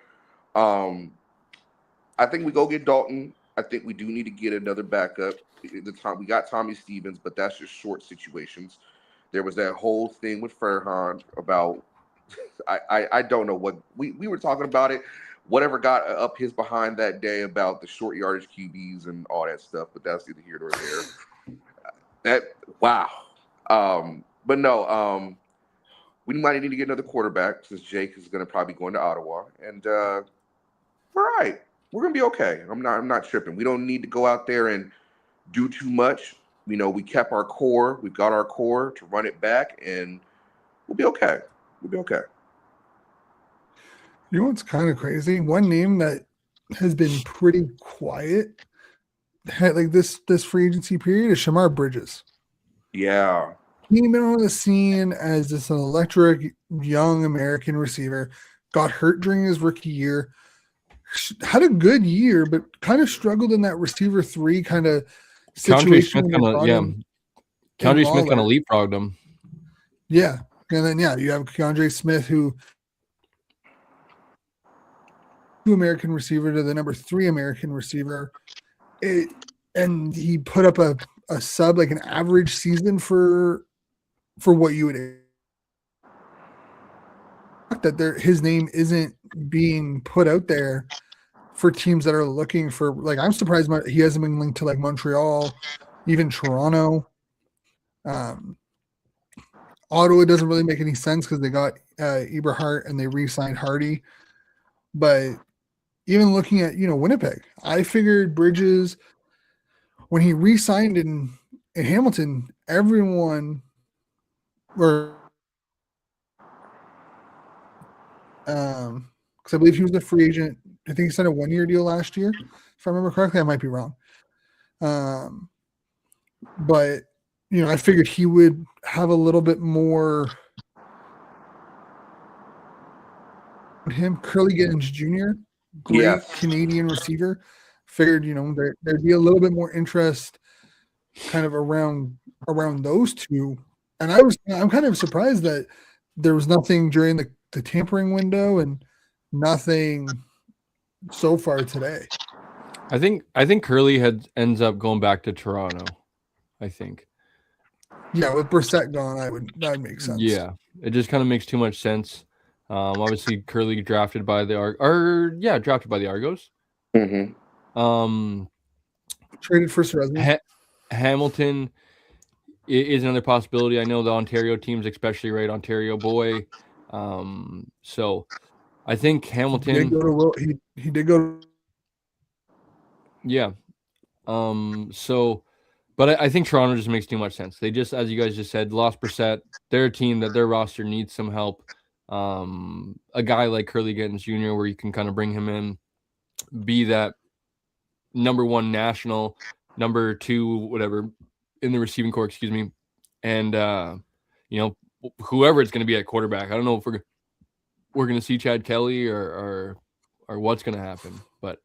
I think we go get Dalton. I think we do need to get another backup. We got Tommy Stevens, but that's just short situations. There was that whole thing with Farhan about I don't know what we were talking about it. Whatever got up his behind that day about the short yardage QBs and all that stuff, but that's neither here nor there. But no, we might need to get another quarterback since Jake is going to probably be going to Ottawa, and we're all right. We're going to be okay. I'm not tripping. We don't need to go out there and do too much. We kept our core. We've got our core to run it back, and we'll be okay. We'll be okay. You know what's kind of crazy? One name that has been pretty quiet, like this free agency period, is Shamar Bridges. Yeah. He came in on the scene as this electric young American receiver, got hurt during his rookie year, had a good year, but kind of struggled in that receiver 3 kind of situation. Keandre Smith kind of leapfrogged him. Yeah. And then, you have Keandre Smith, who American receiver to the number 3 American receiver. And he put up a sub, like an average season for what you would expect, that his name isn't being put out there for teams that are looking for, like, I'm surprised he hasn't been linked to like Montreal, even Toronto. Ottawa doesn't really make any sense because they got Eberhardt and they re-signed Hardy. But even looking at, Winnipeg, I figured Bridges, when he re-signed in Hamilton, everyone because I believe he was a free agent. I think he signed a 1-year deal last year, if I remember correctly. I might be wrong. But I figured he would have a little bit more. Him, Curly Gittens Jr., great Canadian receiver. Figured there'd be a little bit more interest, kind of around those two. And I'm kind of surprised that there was nothing during the tampering window and nothing so far today. I think Curly ends up going back to Toronto. I think. Yeah, with Brissett gone, that would make sense. Yeah, it just kind of makes too much sense. Obviously, Curly drafted by the Argos. Mm-hmm. Traded for Hamilton. Hamilton. is another possibility. I know the Ontario teams, especially right, Ontario boy. So I think Hamilton. He did go. Yeah. So, but I think Toronto just makes too much sense. They just, as you guys just said, lost Brissett. They're a team that their roster needs some help. A guy like Curly Gittens Jr., where you can kind of bring him in, be that number one national, number two, whatever, in the receiving core, excuse me. And, whoever it's going to be at quarterback. I don't know if we're going to see Chad Kelly or what's going to happen, but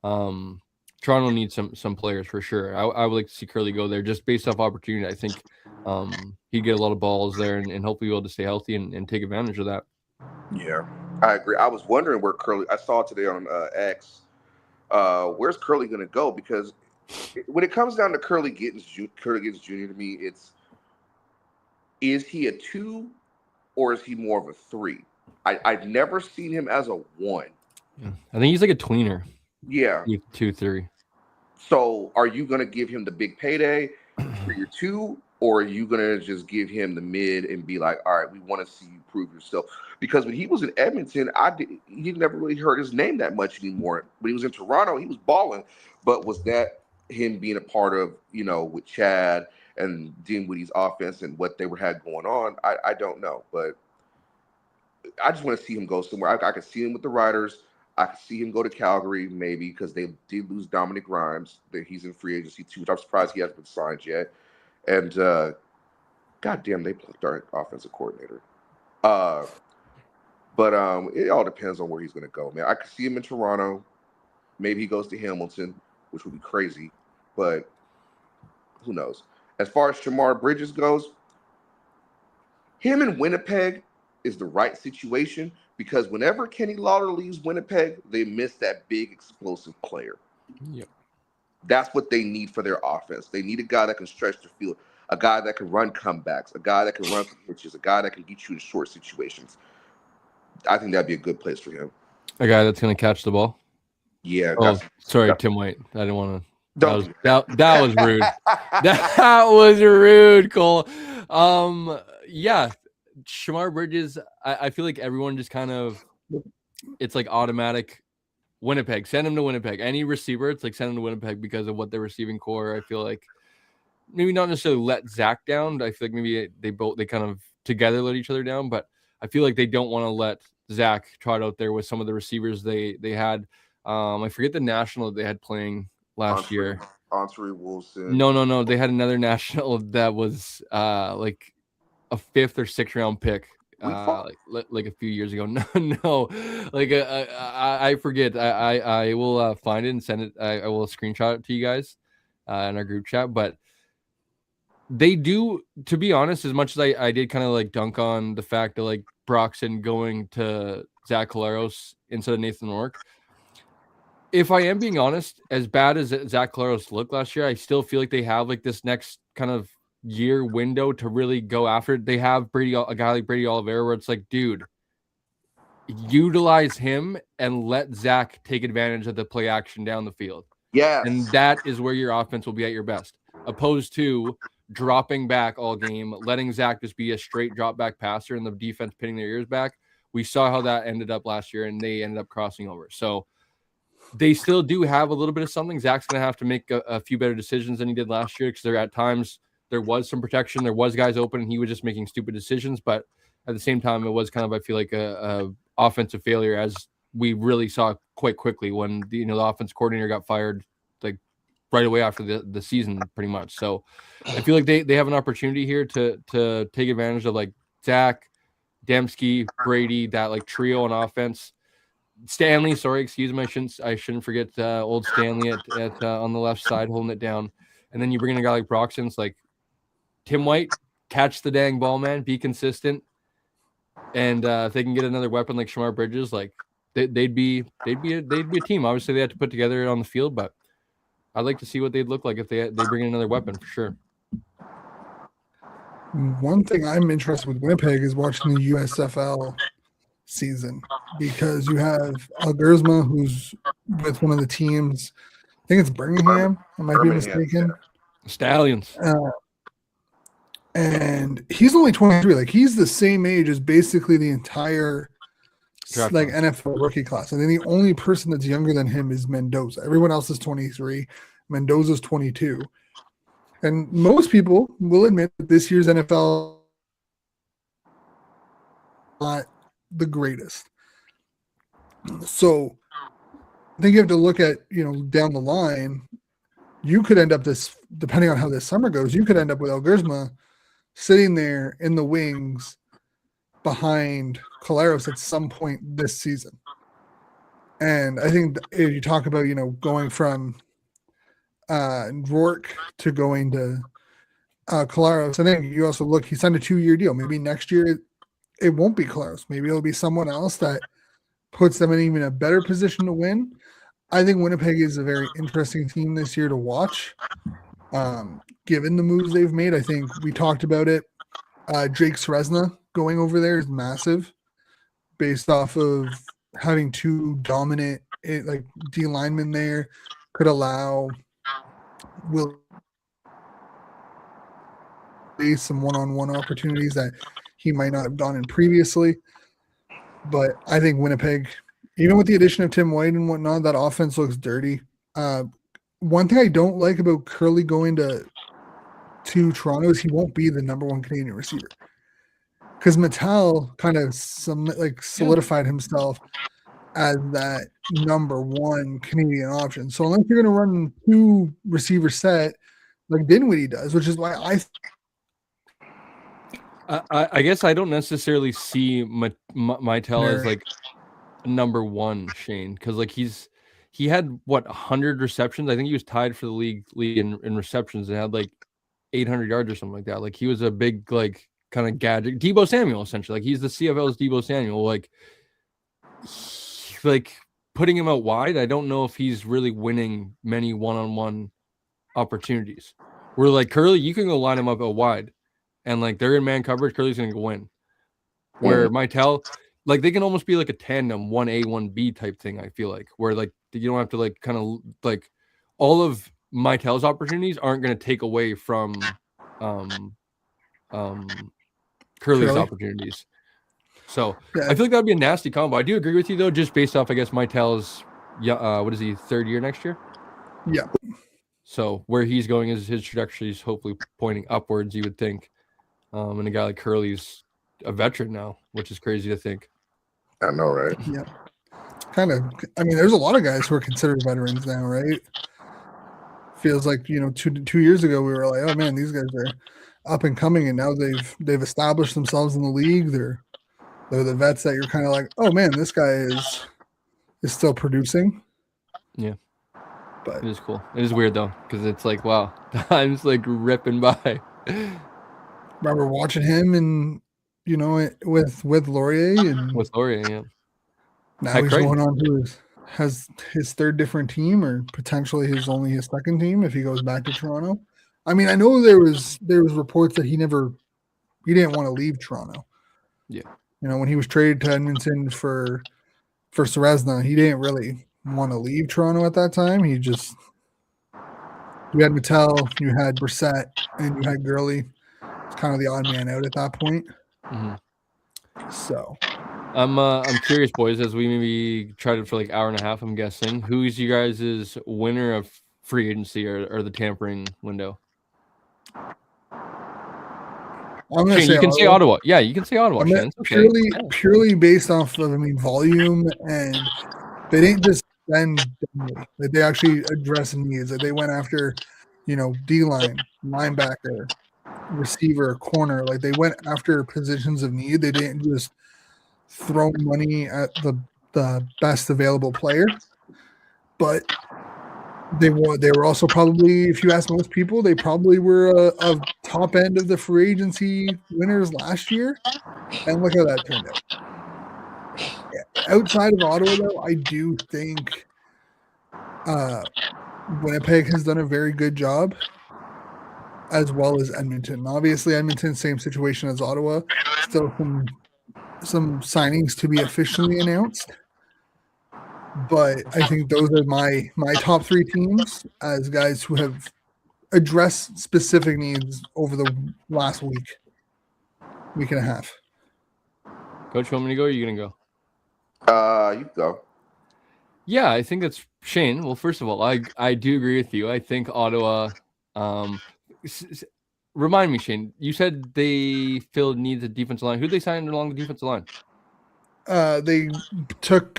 Toronto needs some players for sure. I would like to see Curly go there just based off opportunity. I think he'd get a lot of balls there and hopefully be able to stay healthy and take advantage of that. Yeah, I agree. I was wondering where Curly. I saw today on X. Where's Curly going to go? Because when it comes down to Curly Gittens Jr., to me, is he a 2 or is he more of a 3? I've never seen him as a 1. Yeah. I think he's like a tweener. Yeah. 2, 3. So are you going to give him the big payday for your 2, or are you going to just give him the mid and be like, all right, we want to see you prove yourself? Because when he was in Edmonton, he never really heard his name that much anymore. When he was in Toronto, he was balling. But was that him being a part of, with Chad and Dinwiddie's offense and what they had going on? I don't know. But I just want to see him go somewhere. I could see him with the Riders. I could see him go to Calgary, maybe, because they did lose Dominic Rhymes. That he's in free agency too, which I'm surprised he hasn't been signed yet. And goddamn, they plucked our offensive coordinator. But it all depends on where he's going to go, man. I could see him in Toronto. Maybe he goes to Hamilton, which would be crazy, but who knows? As far as Shamar Bridges goes, him in Winnipeg is the right situation, because whenever Kenny Lawler leaves Winnipeg, they miss that big explosive player. Yep. That's what they need for their offense. They need a guy that can stretch the field, a guy that can run comebacks, a guy that can run pitches, a guy that can get you in short situations. I think that'd be a good place for him. A guy that's going to catch the ball. Yeah. Oh, sorry, Tim White. I didn't want to. That was rude. That was rude, Cole. Yeah, Shamar Bridges. I feel like everyone just kind of, it's like automatic. Winnipeg, send him to Winnipeg. Any receiver, it's like send him to Winnipeg because of what their receiving core. I feel like maybe not necessarily let Zach down. I feel like maybe they kind of together let each other down, but I feel like they don't want to let Zach trot out there with some of the receivers they had. I forget the national that they had playing last year. Andre Wilson. No. They had another national that was like a 5th or 6th round pick. Like a few years ago. No. Like I forget. I will find it and send it. I will screenshot it to you guys in our group chat. But they do, to be honest, as much as I did kind of like dunk on the fact that like Broxton going to Zach Collaros instead of Nathan Rourke. If I am being honest, as bad as Zach Collaros looked last year, I still feel like they have like this next kind of year window to really go after it. They have a guy like Brady Oliveira, where it's like, dude, utilize him and let Zach take advantage of the play action down the field. Yes. And that is where your offense will be at your best, opposed to dropping back all game, letting Zach just be a straight drop back passer and the defense pinning their ears back. We saw how that ended up last year, and they ended up crossing over. So they still do have a little bit of something. Zach's going to have to make a few better decisions than he did last year, because there at times there was some protection. There was guys open, and he was just making stupid decisions. But at the same time, it was kind of, I feel like, a offensive failure, as we really saw quite quickly when the offense coordinator got fired like right away after the season, pretty much. So I feel like they have an opportunity here to take advantage of like Zach, Dembski, Brady, that like trio on offense. Stanley, sorry, excuse me, I shouldn't forget old Stanley at on the left side holding it down. And then you bring in a guy like Broxton's, like Tim White, catch the dang ball, man, be consistent. And if they can get another weapon like Shamar Bridges, like they'd be a team. Obviously, they had to put together it on the field, but I'd like to see what they'd look like if they bring in another weapon for sure. One thing I'm interested with Winnipeg is watching the USFL season, because you have Algersma, who's with one of the teams. I think it's Birmingham. I might be mistaken. Stallions. and he's only 23. Like he's the same age as basically the entire Draft like class. NFL rookie class. I think the only person that's younger than him is Mendoza. Everyone else is 23. Mendoza's 22. And most people will admit that this year's NFL not the greatest. So I think you have to look at, down the line, you could end up this, depending on how this summer goes, you could end up with El Gersma sitting there in the wings behind Collaros at some point this season. And I think if you talk about, going from Rourke to going to Collaros, and then you also look, he signed a 2-year deal. Maybe next year it won't be Collaros. Maybe it'll be someone else that puts them in even a better position to win. I think Winnipeg is a very interesting team this year to watch. Given the moves they've made, I think we talked about it. Jake Srezna going over there is massive based off of having two dominant D linemen there. Could allow Will some one-on-one opportunities that he might not have gotten previously. But I think Winnipeg, even with the addition of Tim White and whatnot, that offense looks dirty. One thing I don't like about Curley going to Toronto is he won't be the number one Canadian receiver. Because Mattel kind of solidified himself as that number one Canadian option. So unless you're going to run 2 receiver set like Dinwiddie does, which is why I guess I don't necessarily see Mytel as like number one, Shane, because like he had 100 receptions. I think he was tied for the league in receptions and had like 800 yards or something like that. Like he was a big like kind of gadget. Deebo Samuel, essentially. Like he's the CFL's Deebo Samuel. Like putting him out wide, I don't know if he's really winning many one-on-one opportunities. Where like Curly, you can go line him up out wide. And like they're in man coverage, Curly's gonna go win. Where Mytel, like they can almost be like a tandem 1A, 1B type thing, I feel like, where like you don't have to like kind of like all of Mytel's opportunities aren't gonna take away from Curly's opportunities. So I feel like that'd be a nasty combo. I do agree with you though, just based off, I guess, Mytel's what is he, 3rd year next year? Yeah. So where he's going is his trajectory is hopefully pointing upwards, you would think. And a guy like Curly's a veteran now, which is crazy to think. I know, right? Yeah. Kind of. I mean, there's a lot of guys who are considered veterans now, right? Feels like, 2 years ago we were like, oh man, these guys are up and coming, and now they've established themselves in the league. They're the vets that you're kind of like, oh man, this guy is still producing. Yeah. But it is cool. It is weird though, because it's like, wow, time's like ripping by. Remember watching him and with Laurier and with Laurier, yeah. Now he's going on to has his 3rd different team, or potentially his 2nd team if he goes back to Toronto. I mean, I know there was reports that he didn't want to leave Toronto. Yeah. When he was traded to Edmonton for Srezna, he didn't really want to leave Toronto at that time. You had Mattel, you had Brissett, and you had Gurley. It's kind of the odd man out at that point. Mm-hmm. So I'm curious, boys, as we maybe tried it for like hour and a half, I'm guessing, who's you guys' winner of free agency or the tampering window? Shane, you can say Ottawa. Yeah, you can say Ottawa. Shane. Okay. Purely based off of volume, and they didn't just spend dumbly. Like they actually addressed needs. Like they went after, D-line, linebacker, receiver, corner. Like they went after positions of need. They didn't just throw money at the best available player. But they were also probably, if you ask most people, they probably were a top end of the free agency winners last year. And look how that turned out. Yeah. Outside of Ottawa, though, I do think Winnipeg has done a very good job, as well as Edmonton. Obviously, Edmonton, same situation as Ottawa. Still some signings to be officially announced. But I think those are my top 3 teams as guys who have address specific needs over the last week and a half. Coach, you want me to go or are you going to go? You go. Yeah, I think that's Shane. Well, first of all, I do agree with you. I think Ottawa. Remind me, Shane. You said they filled needs at defensive line. Who they signed along the defensive line? They took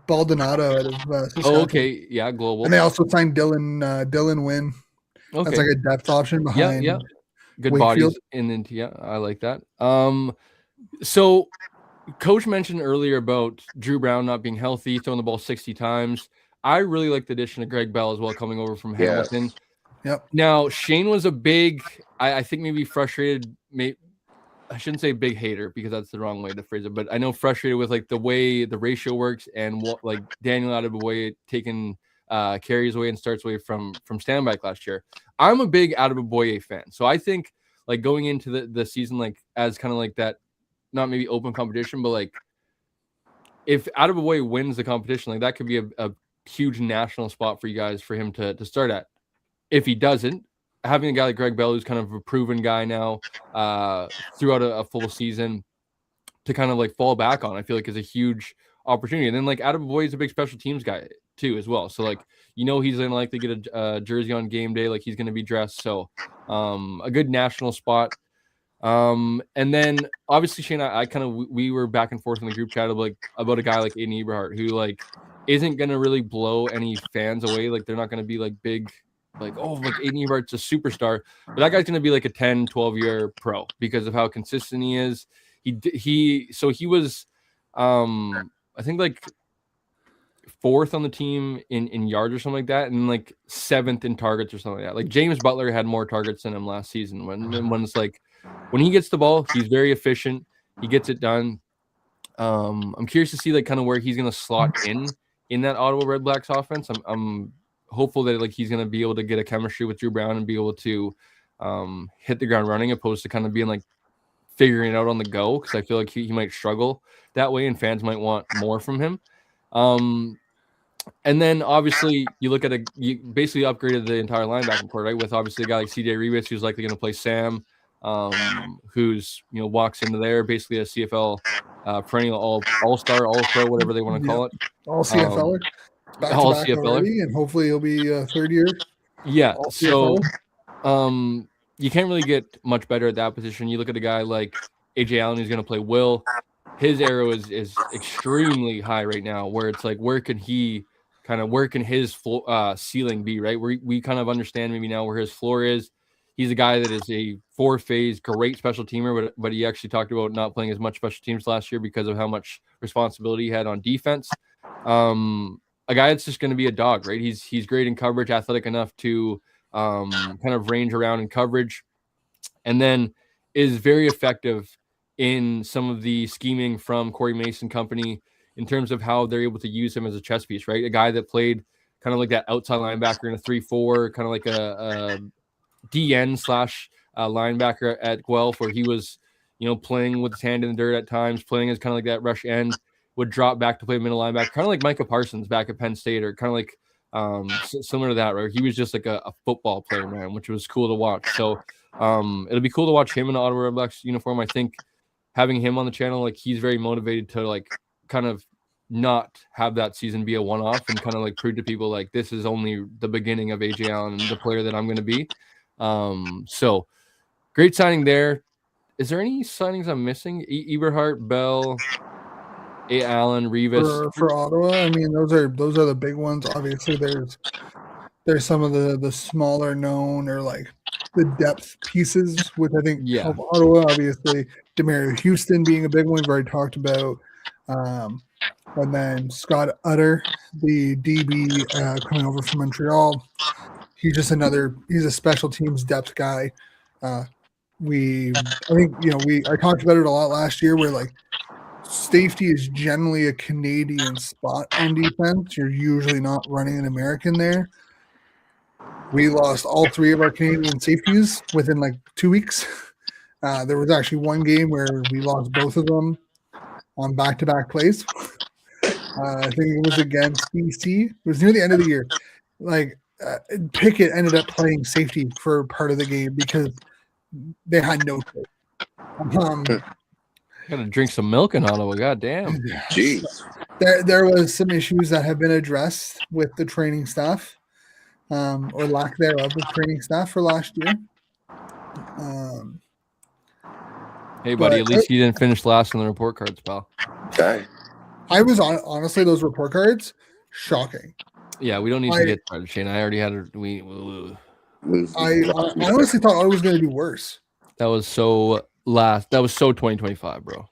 Baldonado out of Saskatchewan. Oh, okay. Yeah, global. And they also signed Dylan Wynn. Okay. That's like a depth option behind. Yeah. Good Wakefield. bodies in yeah, I like that. So Coach mentioned earlier about Drew Brown not being healthy, throwing the ball 60 times. I really like the addition of Greg Bell as well, coming over from Hamilton. Yes. Yep. Now, Shane was a big, I think maybe frustrated, I shouldn't say big hater because that's the wrong way to phrase it, but I know frustrated with like the way the ratio works and what like Daniel Adeboye taking carries away and starts away from standback last year. I'm a big Adeboye fan. So I think like going into the season, like as kind of like that, not maybe open competition, but like if Adeboye wins the competition, like that could be a huge national spot for you guys for him to start at. If he doesn't, having a guy like Greg Bell, who's kind of a proven guy now throughout a full season to kind of like fall back on, I feel like is a huge opportunity. And then like Adeboye is a big special teams guy too as well. So like, he's going to likely get a jersey on game day. Like he's going to be dressed. So a good national spot. And then obviously Shane, I kind of, we were back and forth in the group chat about a guy like Aiden Eberhardt who like isn't going to really blow any fans away. Like they're not going to be like big, like, oh, like Aiden Eberhardt's a superstar, but that guy's going to be like a 10, 12-year pro because of how consistent he is. He was, I think like 4th on the team in yards or something like that, and like 7th in targets or something like that. Like James Butler had more targets than him last season. When it's like when he gets the ball, he's very efficient. He gets it done. I'm curious to see like kind of where he's going to slot in that Ottawa Red Blacks offense. I'm hopeful that like he's going to be able to get a chemistry with Drew Brown and be able to hit the ground running, opposed to kind of being like figuring it out on the go, because I feel like he might struggle that way and fans might want more from him. And then obviously you look at you basically upgraded the entire linebacking core, right? With obviously a guy like CJ Revis, who's likely going to play Sam, who's walks into there basically a CFL perennial all-star, all-pro, whatever they want to call it. All CFL. All CFL, and hopefully he'll be third year. Yeah. So you can't really get much better at that position. You look at a guy like AJ Allen, who's going to play Will. His arrow is extremely high right now, where it's like, where can his ceiling be, right? We kind of understand maybe now where his floor is. He's a guy that is a 4-phase great special teamer, but he actually talked about not playing as much special teams last year because of how much responsibility he had on defense. A guy that's just going to be a dog, right? He's great in coverage, athletic enough to kind of range around in coverage, and then is very effective in some of the scheming from Corey Mason company in terms of how they're able to use him as a chess piece, right? A guy that played kind of like that outside linebacker in a 3-4, kind of like a DN / linebacker at Guelph, where he was, playing with his hand in the dirt at times, playing as kind of like that rush end, would drop back to play middle linebacker, kind of like Micah Parsons back at Penn State, or kind of like similar to that, right? He was just like a football player, man, which was cool to watch. So it'll be cool to watch him in the Ottawa Red Blacks uniform. I think having him on the channel, like he's very motivated to like kind of not have that season be a one-off and kind of like prove to people like this is only the beginning of AJ Allen and the player that I'm going to be. So great signing there. Is there any signings I'm missing? Eberhardt, Bell, A. Allen, Revis for Ottawa. I mean, those are the big ones. Obviously, there's some of the smaller known or like the depth pieces, which I think help Ottawa. Obviously, Demario Houston being a big one we've already talked about. And then Scott Utter, the DB coming over from Montreal. He's just he's a special teams depth guy. I talked about it a lot last year where like safety is generally a Canadian spot on defense. You're usually not running an American there. We lost all 3 of our Canadian safeties within like 2 weeks. There was actually one game where we lost both of them on back-to-back plays. I think it was against BC. It was near the end of the year. Like, Pickett ended up playing safety for part of the game because they had no choice. Gotta drink some milk in Ottawa. God damn. Jeez. There was some issues that have been addressed with the training staff, or lack thereof of training staff for last year. Hey, buddy, at least you didn't finish last on the report cards, pal. Okay. I was honestly, those report cards, shocking. Yeah, we don't need to get started, Shane. I already had I honestly thought I was going to do worse. That was so 2025, bro.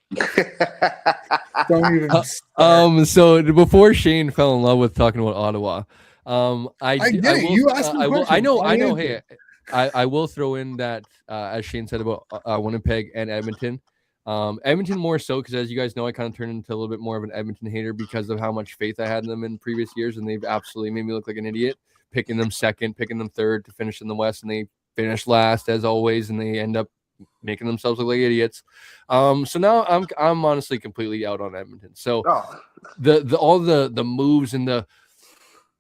Don't even So before Shane fell in love with talking about Ottawa, I You asked me questions. I know. Hey, I will throw in that as Shane said about Winnipeg and Edmonton. Edmonton more so because, as you guys know, I kind of turned into a little bit more of an Edmonton hater because of how much faith I had in them in previous years, and they've absolutely made me look like an idiot, picking them second, picking them third to finish in the West, and they finish last as always, and they end up making themselves look like idiots. So now I'm honestly completely out on Edmonton. So all the moves and the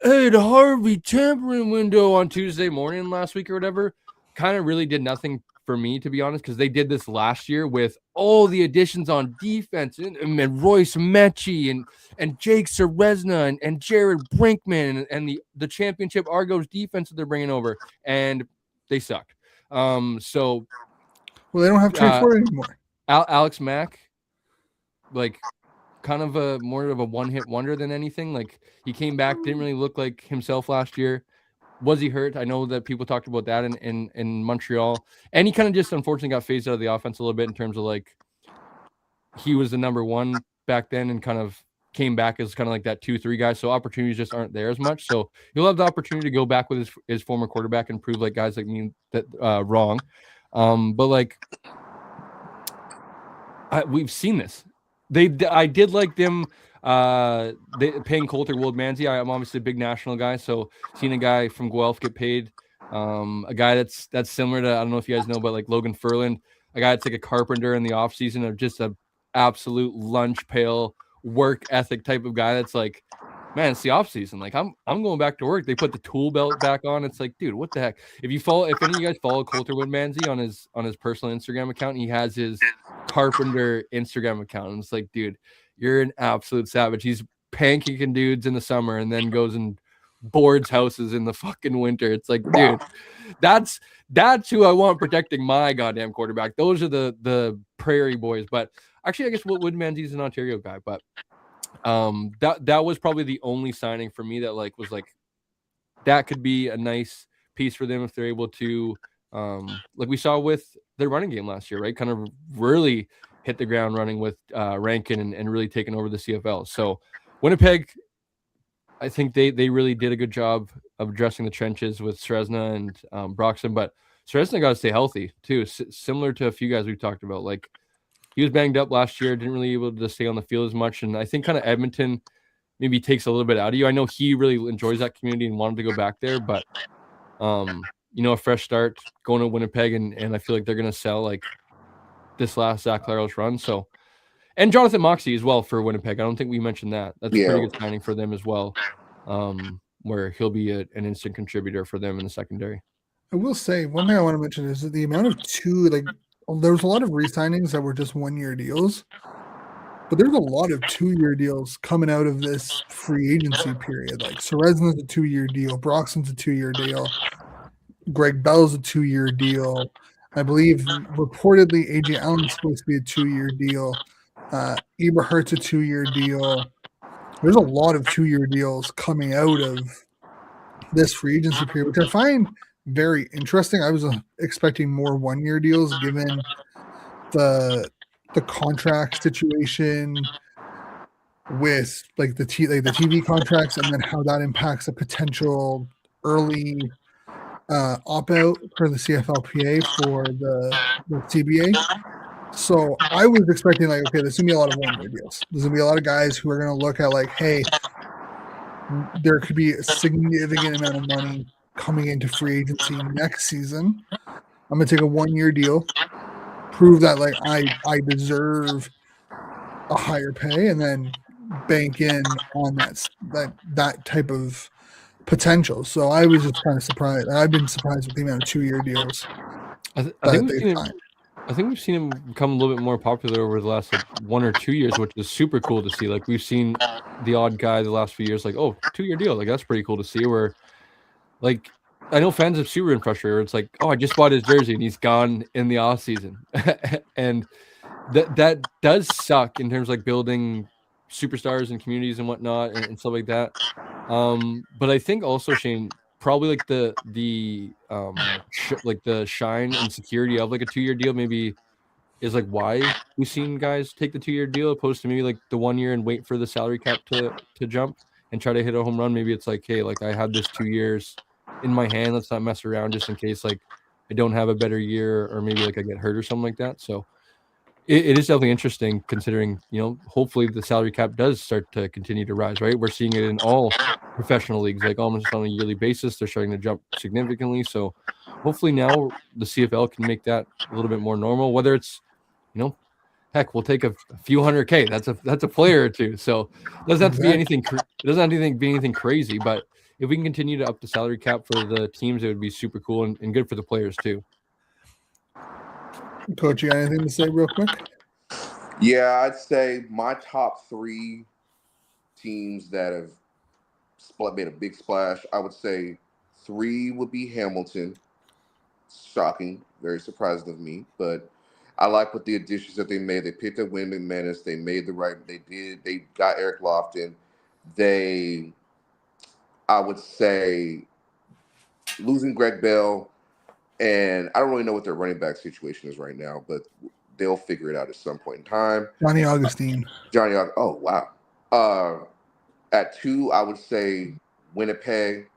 Harvey tampering window on Tuesday morning last week or whatever kind of really did nothing for me, to be honest, because they did this last year with all the additions on defense and Royce Mechie and Jake Serezna and Jared Brinkman and the championship Argos defense that they're bringing over, and they sucked. So they don't have Trey Ford anymore. Alex Mack, like, kind of more of a one-hit wonder than anything. Like, he came back, didn't really look like himself last year. Was he hurt? I know that people talked about that in Montreal, and he kind of just unfortunately got phased out of the offense a little bit in terms of, like, he was the number one back then and kind of came back as kind of like that 2-3 guy. So opportunities just aren't there as much. So he'll have the opportunity to go back with his former quarterback and prove like guys like me that wrong. But like, we've seen this. I did like them paying Coulter Wold-Manzi. I'm obviously a big national guy, so seeing a guy from Guelph get paid, a guy that's similar to, I don't know if you guys know, but like Logan Furland, a guy that's like a carpenter in the offseason, of just a absolute lunch pail work ethic type of guy that's like, man, it's the offseason. Like, I'm going back to work. They put the tool belt back on. It's like, dude, what the heck? If any of you guys follow Coulter Wood-Manzi on his personal Instagram account, he has his carpenter Instagram account. And it's like, dude, you're an absolute savage. He's pancaking dudes in the summer and then goes and boards houses in the fucking winter. It's like, dude, that's who I want protecting my goddamn quarterback. Those are the prairie boys. But actually, I guess Wood-Manzi's an Ontario guy, but that was probably the only signing for me that was that could be a nice piece for them if they're able to, like we saw with their running game last year, right? Kind of really hit the ground running with Rankin and really taking over the CFL. So Winnipeg, I think they really did a good job of addressing the trenches with Serezna and Broxton, but Serezna got to stay healthy too, similar to a few guys we've talked about. Like, he was banged up last year, didn't really able to stay on the field as much. And I think kind of Edmonton maybe takes a little bit out of you. I know he really enjoys that community and wanted to go back there, but a fresh start going to Winnipeg, and I feel like they're going to sell like this last Zach Claros run. So, and Jonathan Moxey as well for Winnipeg. I don't think we mentioned that. That's a pretty good signing for them as well, where he'll be an instant contributor for them in the secondary. I will say one thing I want to mention is that the amount of there was a lot of re-signings that were just 1-year deals, but there's a lot of 2-year deals coming out of this free agency period. Like, Serezna's a 2-year deal, Broxton's a 2-year deal, Greg Bell's a 2-year deal. I believe reportedly AJ Allen's supposed to be a 2-year deal. Eberhardt's a 2-year deal. There's a lot of 2-year deals coming out of this free agency period, which I find very interesting. I was expecting more 1-year deals given the contract situation with like the TV contracts, and then how that impacts a potential early opt-out for the CFLPA for the CBA. So I was expecting like, okay, there's gonna be a lot of 1-year deals. There's gonna be a lot of guys who are gonna look at like, hey, there could be a significant amount of money coming into free agency next season. I'm gonna take a 1-year deal, prove that like I deserve a higher pay, and then bank in on that type of potential. So I was just kind of surprised. I've been surprised with the amount of 2-year deals I think that we've they seen him. signed. I think we've seen him become a little bit more popular over the last like 1 or 2 years, which is super cool to see. Like we've seen the odd guy the last few years, like, oh, 2-year deal. Like that's pretty cool to see. Where like I know fans have super been frustrated. Where it's like, oh, I just bought his jersey and he's gone in the off season, and that does suck in terms of like building superstars and communities and whatnot and stuff like that. But I think also Shane probably like like the shine and security of like a 2-year deal maybe is like why we've seen guys take the 2-year deal opposed to maybe like the 1 year and wait for the salary cap to jump and try to hit a home run. Maybe it's like, hey, like I have this 2 years in my hand. Let's not mess around just in case like I don't have a better year or maybe like I get hurt or something like that. So it is definitely interesting considering, hopefully the salary cap does start to continue to rise, right? We're seeing it in all professional leagues, like almost on a yearly basis. They're starting to jump significantly. So hopefully now the CFL can make that a little bit more normal, whether it's, heck, we'll take a few $100K. That's a player or two. So it doesn't have to be anything. It doesn't have to be anything crazy, but if we can continue to up the salary cap for the teams, it would be super cool and good for the players too. Coach, you got anything to say real quick? Yeah, I'd say my top 3 teams that have made a big splash, I would say 3 would be Hamilton. Shocking, very surprising of me, but I like what the additions that they made. They picked up Wayne McManus. They made they got Eric Lofton. I would say losing Greg Bell, and I don't really know what their running back situation is right now, but they'll figure it out at some point in time. Johnny Augustine. Oh, wow. At 2, I would say Winnipeg.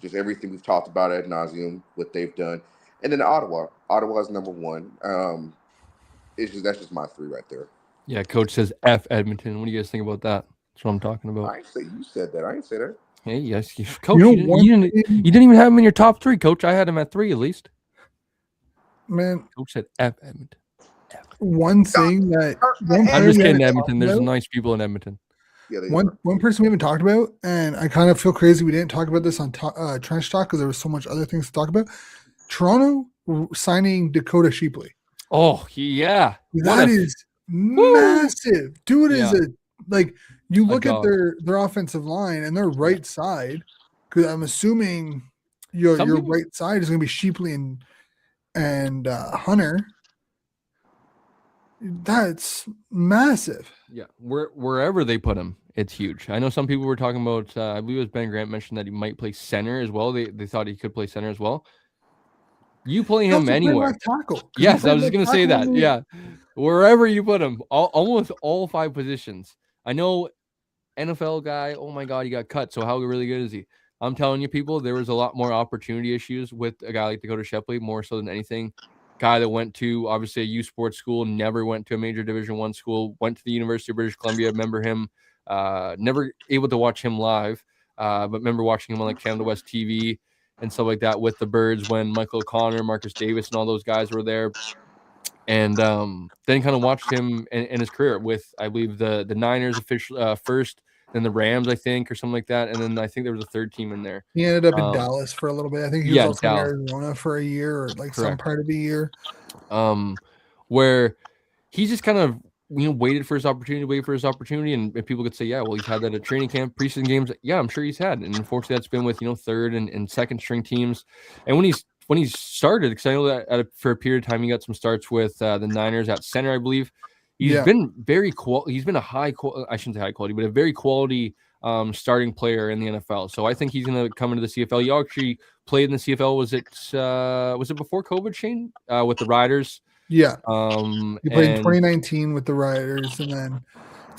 Just everything we've talked about ad nauseum, what they've done. And then Ottawa. Ottawa is number 1. That's just my 3 right there. Yeah, coach says F Edmonton. What do you guys think about that? That's what I'm talking about. I didn't say you said that. I didn't say that. Hey, yes, coach. You didn't even have him in your top 3, coach. I had him at 3 at least. Man, coach said F Edmonton. One thing that I'm just kidding, Edmonton. There's nice people in Edmonton. Yeah, one person we haven't talked about, and I kind of feel crazy we didn't talk about this on Trench Talk because there was so much other things to talk about. Toronto signing Dakota Sheepley. Oh yeah, that is massive. Dude is you look at their offensive line and their right side, because I'm assuming your right side is going to be Sheepley and Hunter. That's massive. Yeah, wherever they put him, it's huge. I know some people were talking about. I believe it was Ben Grant mentioned that he might play center as well. They thought he could play center as well. You play him anywhere. Yes, I was just going to say that. Yeah, wherever you put him, almost all 5 positions. I know NFL guy. Oh my God, he got cut. So how really good is he? I'm telling you, people, there was a lot more opportunity issues with a guy like Dakota Shepley, more so than anything. Guy that went to obviously a U Sports school, never went to a major Division I school, went to the University of British Columbia. Remember him, never able to watch him live, but remember watching him on like Canada West TV and stuff like that with the Birds when Michael O'Connor, Marcus Davis, and all those guys were there. And then kind of watched him in his career with, I believe, the Niners official first, then the Rams, I think, or something like that. And then I think there was a 3rd team in there. He ended up in Dallas for a little bit. I think he was also in Arizona for a year or some part of the year. Where he just kind of waited for his opportunity, and people could say, yeah, well, he's had that at training camp, preseason games. Yeah, I'm sure he's had, and unfortunately, that's been with 3rd and 2nd string teams. And when he started, because I know that for a period of time he got some starts with the Niners at center, I believe. He's been very He's been a I shouldn't say high quality, but a very quality starting player in the NFL. So I think he's going to come into the CFL. He actually played in the CFL. Was it before COVID, Shane, with the Riders? Yeah. He played in 2019 with the Riders, and then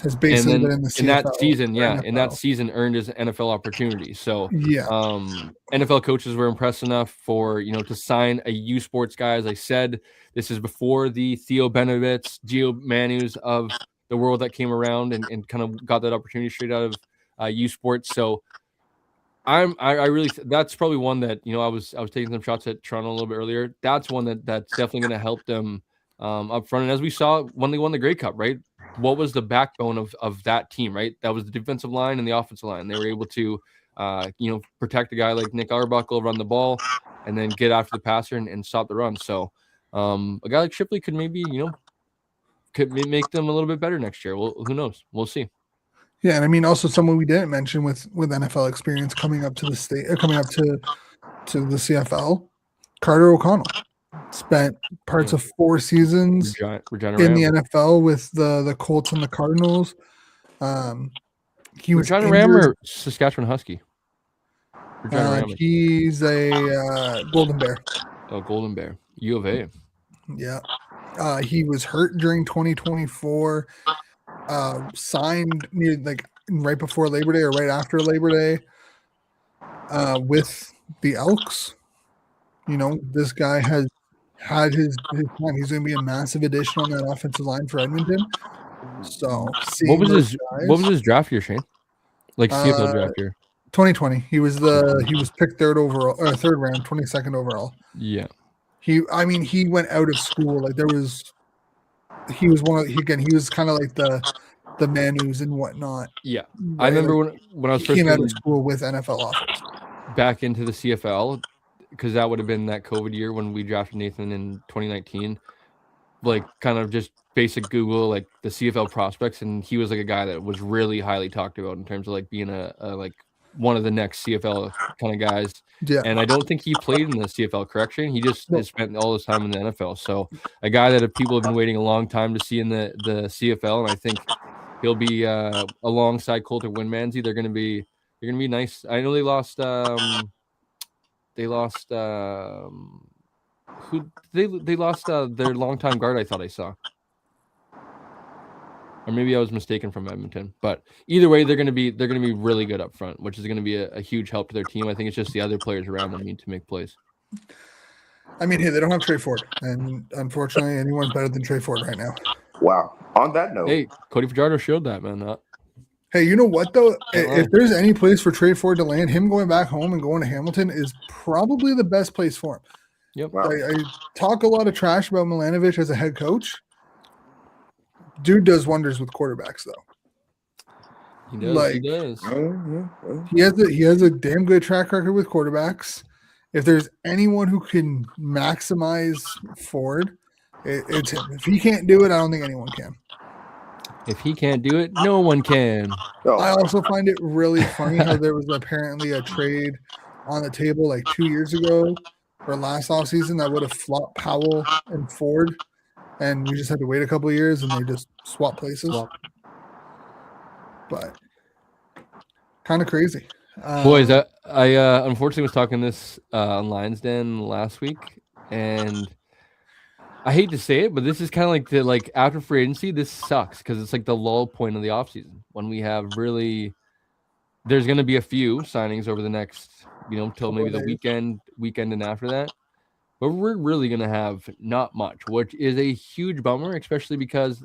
has basically been in the CFL. In that season, in that season earned his NFL opportunity. So NFL coaches were impressed enough for to sign a U Sports guy. As I said, this is before the Theo Benevitts, Gio Manus of the world that came around and kind of got that opportunity straight out of U Sports. So I really that's probably one that I was taking some shots at Toronto a little bit earlier. That's one that's definitely going to help them up front. And as we saw when they won the Grey Cup, right? What was the backbone of that team, right? That was the defensive line and the offensive line. They were able to protect a guy like Nick Arbuckle, run the ball, and then get after the passer and stop the run. So a guy like Shipley could maybe, could make them a little bit better next year. Well, who knows? We'll see. Yeah, and I mean also someone we didn't mention with NFL experience coming up to the state, coming up to the CFL, Carter O'Connell spent parts of 4 seasons Regina in the Ram. NFL with the Colts and the Cardinals. He was Regina injured. Ram or Saskatchewan Husky? Regina Ram. He's a Golden Bear. Oh, Golden Bear. U of A. Yeah. He was hurt during 2024. Signed near like right before Labor Day or right after Labor Day with the Elks. This guy has had his time. He's going to be a massive addition on that offensive line for Edmonton. So what was his draft year, Shane? Like CFL draft year? 2020. He was picked third overall or third round, 22nd overall. Yeah. He went out of school. Like he was kind of like the Manus and whatnot. Yeah. Right? I remember when I was he first came out of school with NFL offers. Back into the CFL, because that would have been that COVID year when we drafted Nathan in 2019. Like kind of just basic Google, like the CFL prospects, and he was like a guy that was really highly talked about in terms of like being a like one of the next CFL kind of guys. Yeah. And I don't think he played in the CFL, correction. He just has spent all his time in the NFL. So a guy that people have been waiting a long time to see in the CFL, and I think he'll be alongside Coulter Winmansey. They're gonna be nice. I know they lost they lost their longtime guard. I thought I saw, or maybe I was mistaken from Edmonton. But either way, they're gonna be really good up front, which is gonna be a huge help to their team. I think it's just the other players around them need to make plays. I mean, hey, they don't have Trey Ford, and unfortunately, anyone's better than Trey Ford right now. Wow. On that note, hey, Cody Fajardo showed that, man. Hey, you know what though? If there's any place for Trey Ford to land, him going back home and going to Hamilton is probably the best place for him. Yep. Wow. I talk a lot of trash about Milanovic as a head coach. Dude does wonders with quarterbacks, though. He does. He does. He has a damn good track record with quarterbacks. If there's anyone who can maximize Ford, it's him. If he can't do it, I don't think anyone can. If he can't do it, no one can. I also find it really funny how there was apparently a trade on the table like 2 years ago or last offseason that would have flopped Powell and Ford, and we just had to wait a couple of years and they just swap places. But kind of crazy. Boys, I unfortunately was talking this on Lions Den last week, and I hate to say it, but this is kind of like after free agency, this sucks because it's like the lull point of the offseason when we have really – there's going to be a few signings over the next – till maybe the weekend and after that. But we're really going to have not much, which is a huge bummer, especially because,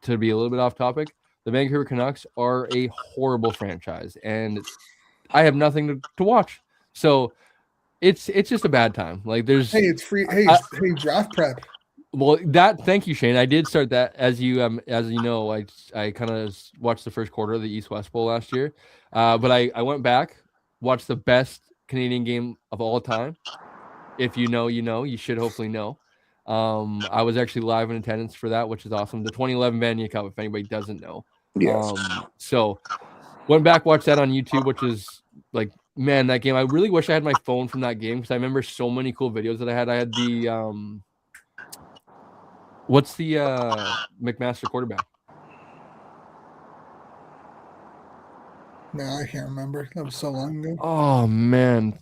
to be a little bit off topic, the Vancouver Canucks are a horrible franchise, and I have nothing to watch. So it's just a bad time. Like there's it's free. Hey, draft prep. Well, thank you, Shane. I did start that as you know. I kind of watched the first quarter of the East West Bowl last year, but I went back, watched the best Canadian game of all time. If you know, you know. You should hopefully know. I was actually live in attendance for that, which is awesome. The 2011 Vanier Cup, if anybody doesn't know. Yes. So went back, watched that on YouTube, which is like, man, that game. I really wish I had my phone from that game because I remember so many cool videos that I had. I had the what's the McMaster quarterback? No, I can't remember. That was so long ago. Oh man.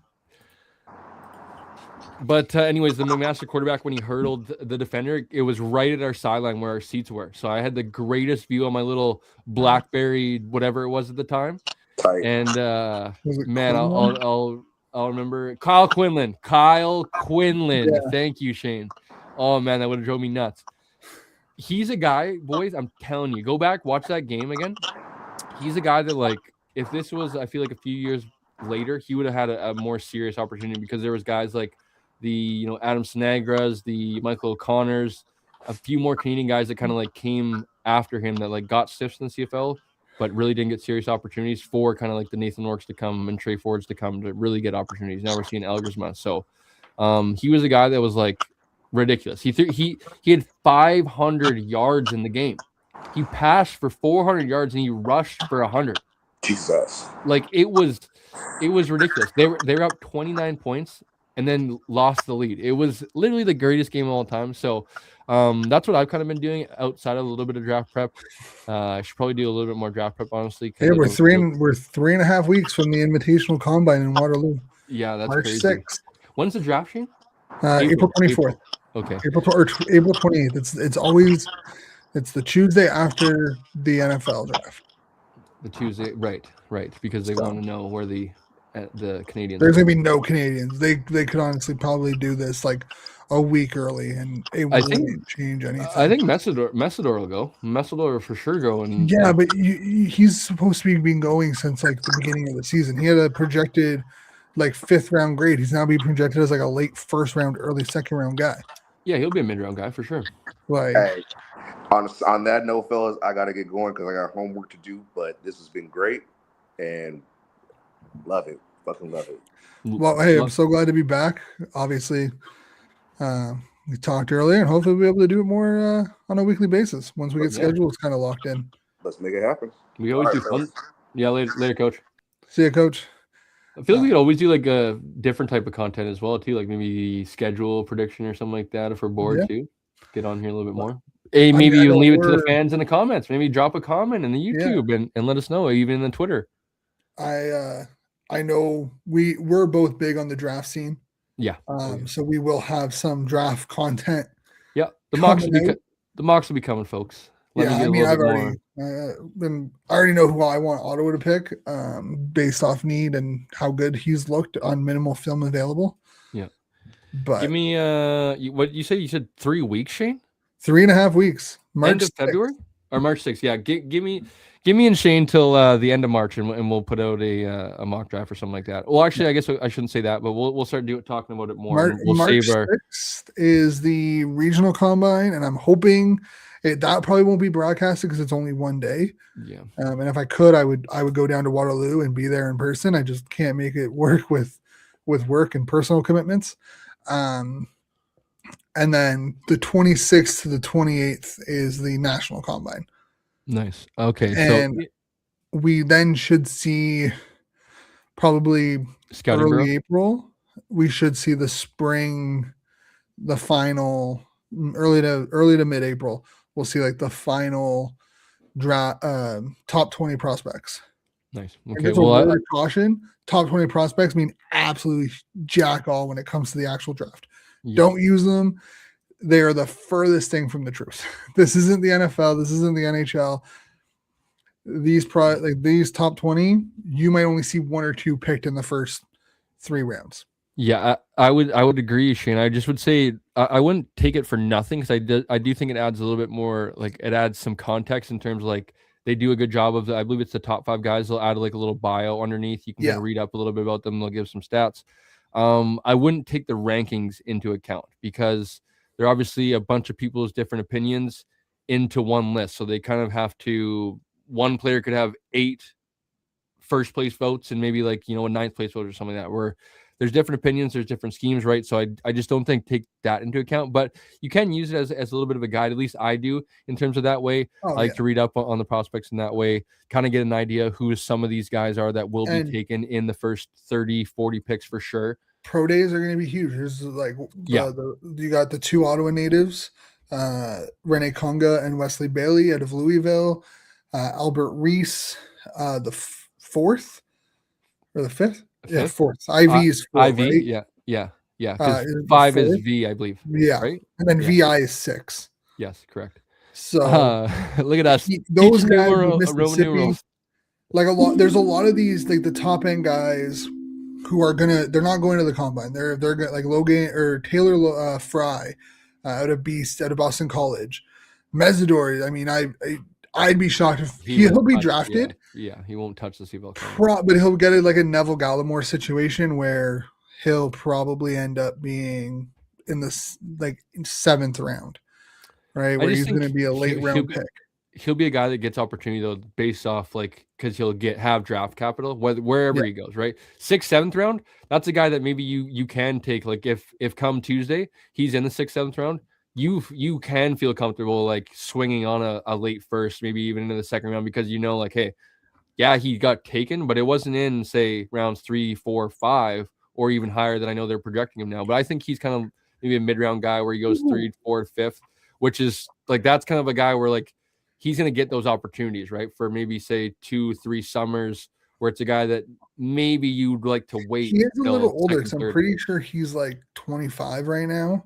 But anyways, the McMaster quarterback, when he hurdled the defender, it was right at our sideline where our seats were. So I had the greatest view on my little BlackBerry, whatever it was at the time. Tight. And man, I'll remember Kyle Quinlan. Yeah. Thank you, Shane. Oh man, that would have drove me nuts. He's a guy, boys. I'm telling you, go back, watch that game again. He's a guy that, like, if this was, I feel like a few years later, he would have had a more serious opportunity because there was guys like the Adam Snagras, the Michael O'Connors, a few more Canadian guys that kind of like came after him that like got stiffs in the CFL but really didn't get serious opportunities for kind of like the Nathan Orks to come and Trey Fords to come to really get opportunities. Now we're seeing Elgersma. So he was a guy that was like ridiculous. He had 500 yards in the game. He passed for 400 yards and he rushed for 100. Jesus. Like it was ridiculous. They were up 29 points and then lost the lead. It was literally the greatest game of all time. So that's what I've kind of been doing outside of a little bit of draft prep. I should probably do a little bit more draft prep, honestly. Yeah, we're 3.5 weeks from the Invitational Combine in Waterloo. Yeah, that's March crazy. 6th. When's the draft, Shane? April 24th. Okay. April 28th. It's always the Tuesday after the NFL draft. The Tuesday, right, because they want to know where the Canadians. There's gonna be no Canadians. They could honestly probably do this like a week early, and it wouldn't change anything. I think Messidor will go. Messidor will for sure go. And yeah, but he's supposed to be been going since like the beginning of the season. He had a projected like 5th round grade. He's now being projected as like a late 1st round, early 2nd round guy. Yeah, he'll be a mid round guy for sure. Like, hey, on that note, fellas, I gotta get going because I got homework to do. But this has been great and love it. Fucking love it. Well, hey, I'm so glad to be back. Obviously, we talked earlier, and hopefully we'll be able to do it more on a weekly basis. Once we get schedules kind of locked in. Let's make it happen. We always do fun. Yeah, later, coach. See ya, coach. I feel like we could always do like a different type of content as well, too. Like maybe schedule prediction or something like that if we're bored, too. Get on here a little bit more. Hey, maybe even leave it to the fans in the comments. Maybe drop a comment in the YouTube and let us know, even in the Twitter. I know we're both big on the draft scene. Yeah. So we will have some draft content. Yeah. The mocks will be coming, folks. I already know who I want Ottawa to pick based off need and how good he's looked on minimal film available. Yeah. But give me what you said? You said 3 weeks, Shane? 3.5 weeks. End of February or March 6th. Yeah. Give me and Shane till the end of March, and we'll put out a mock draft or something like that. Well, actually, I guess I shouldn't say that, but we'll start talking about it more. March 6th is the regional combine, and I'm hoping that probably won't be broadcasted because it's only one day. Yeah. And if I could, I would go down to Waterloo and be there in person. I just can't make it work with work and personal commitments. And then the 26th to the 28th is the national combine. Nice. Okay. And so we then should see probably early April. We should see the spring, the final early to mid-April. We'll see like the final draft, top 20 prospects. Nice. Okay. Well, caution. Top 20 prospects mean absolutely jack all when it comes to the actual draft. Yeah. Don't use them. They are the furthest thing from the truth. This isn't the NFL. This isn't the NHL. These top 20, you might only see 1 or 2 picked in the first 3 rounds. Yeah, I would agree, Shane. I just would say I wouldn't take it for nothing because I do think it adds a little bit more, like it adds some context in terms of like they do a good job of I believe it's the top 5 guys. They'll add like a little bio underneath. You can kind of read up a little bit about them. They'll give some stats. I wouldn't take the rankings into account because there are obviously a bunch of people's different opinions into one list. So they kind of have to, one player could have 8 first place votes and maybe like, a 9th place vote or something like that, where there's different opinions, there's different schemes, right? So I just don't take that into account, but you can use it as a little bit of a guide. At least I do in terms of that way. I like to read up on the prospects in that way, kind of get an idea who some of these guys are that will be taken in the first 30, 40 picks for sure. Pro days are going to be huge. There's like, you got the 2 Ottawa natives, Rene Conga and Wesley Bailey out of Louisville, Albert Reese, the 4th or the 5th. Yeah, 4th. IV is 4th. IV, right? Yeah. 5 is V, I believe. Yeah, right. And then VI is 6. Yes, correct. So look at us. Those guys, Roman numerals. Like there's a lot of these like the top end guys who are they're not going to the combine. They're gonna, like Logan or Taylor Fry out of Boston College. Mesidor. I mean, I'd be shocked if he'll be drafted. Yeah, he won't touch the CFL. But he'll get it like a Neville Gallimore situation where he'll probably end up being in the 7th round, right? Where he's going to be a late round pick. he'll be a guy that gets opportunity though, based off like because he'll have draft capital wherever Yeah. he goes, right? 6th, 7th round. That's a guy that maybe you can take. Like if come Tuesday he's in the 6th, 7th round, you can feel comfortable like swinging on a late first, maybe even into the 2nd round, because like, hey, yeah, he got taken, but it wasn't in say rounds 3, 4, 5, or even higher that I know they're projecting him now. But I think he's kind of maybe a mid-round guy where he goes 3rd, 4th, 5th, which is like that's kind of a guy where like he's going to get those opportunities, right? For maybe say 2, 3 summers, where it's a guy that maybe you'd like to wait. He is a little till older, 2nd, so I'm 3rd. pretty sure he's like 25 right now.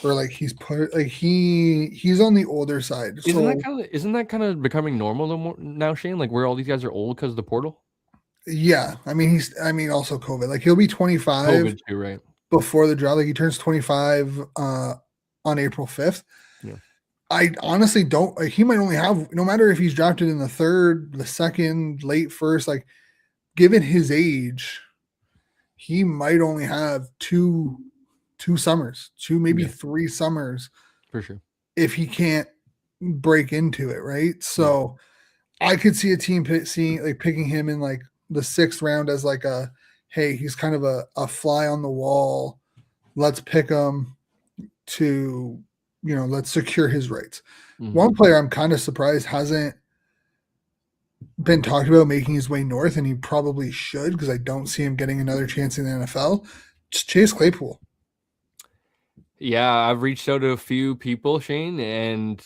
Or like he's on the older side. Isn't So that kind of becoming normal now, Shane? Like where all these guys are old because of the portal, yeah, I mean also COVID. Like he'll be 25 COVID too, right? before the draft. Like he turns 25 on April 5th. Yeah. I honestly don't like, he might only have, no matter if he's drafted in the 3rd, the 2nd, late 1st, like given his age, he might only have two summers, maybe Yeah. 3 summers For sure. if he can't break into it, right? So I could see a team picking him in like the 6th round as like a, hey, he's kind of a fly on the wall. Let's pick him to, let's secure his rights. Mhm. One player I'm kind of surprised hasn't been talked about making his way north, and he probably should, because I don't see him getting another chance in the NFL. It's Chase Claypool. Yeah, I've reached out to a few people, Shane, and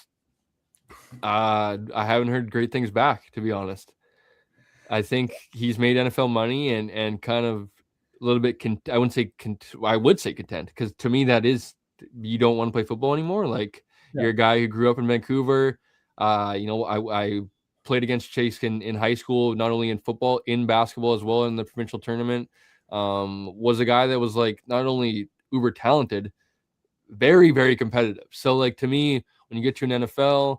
I haven't heard great things back, to be honest. I think he's made NFL money and kind of a little bit I would say content, because to me that is, you don't want to play football anymore. Like you're a guy who grew up in Vancouver. I played against Chase in high school, not only in football, in basketball as well, in the provincial tournament. Was a guy that was like not only uber talented, very, very competitive. So like to me, when you get to an NFL,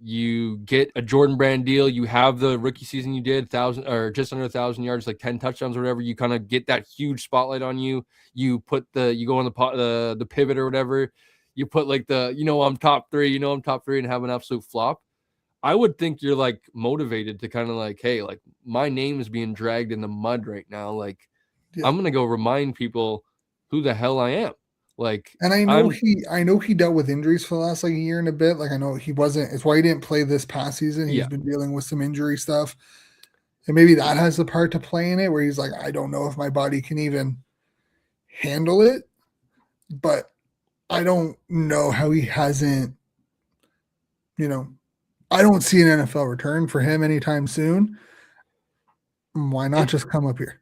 you get a Jordan Brand deal. You have the rookie season you did, 1,000 or just under 1,000 yards, like 10 touchdowns or whatever. You kind of get that huge spotlight on you. You go on the pivot or whatever. You put like I'm top 3, and have an absolute flop. I would think you're like motivated to kind of like, hey, like my name is being dragged in the mud right now. Like I'm gonna go remind people who the hell I am. Like, and I know he dealt with injuries for the last like a year and a bit. Like I know he wasn't. It's why he didn't play this past season. He's been dealing with some injury stuff, and maybe that has a part to play in it. Where he's like, I don't know if my body can even handle it, but I don't know how he hasn't. I don't see an NFL return for him anytime soon. Why not just come up here?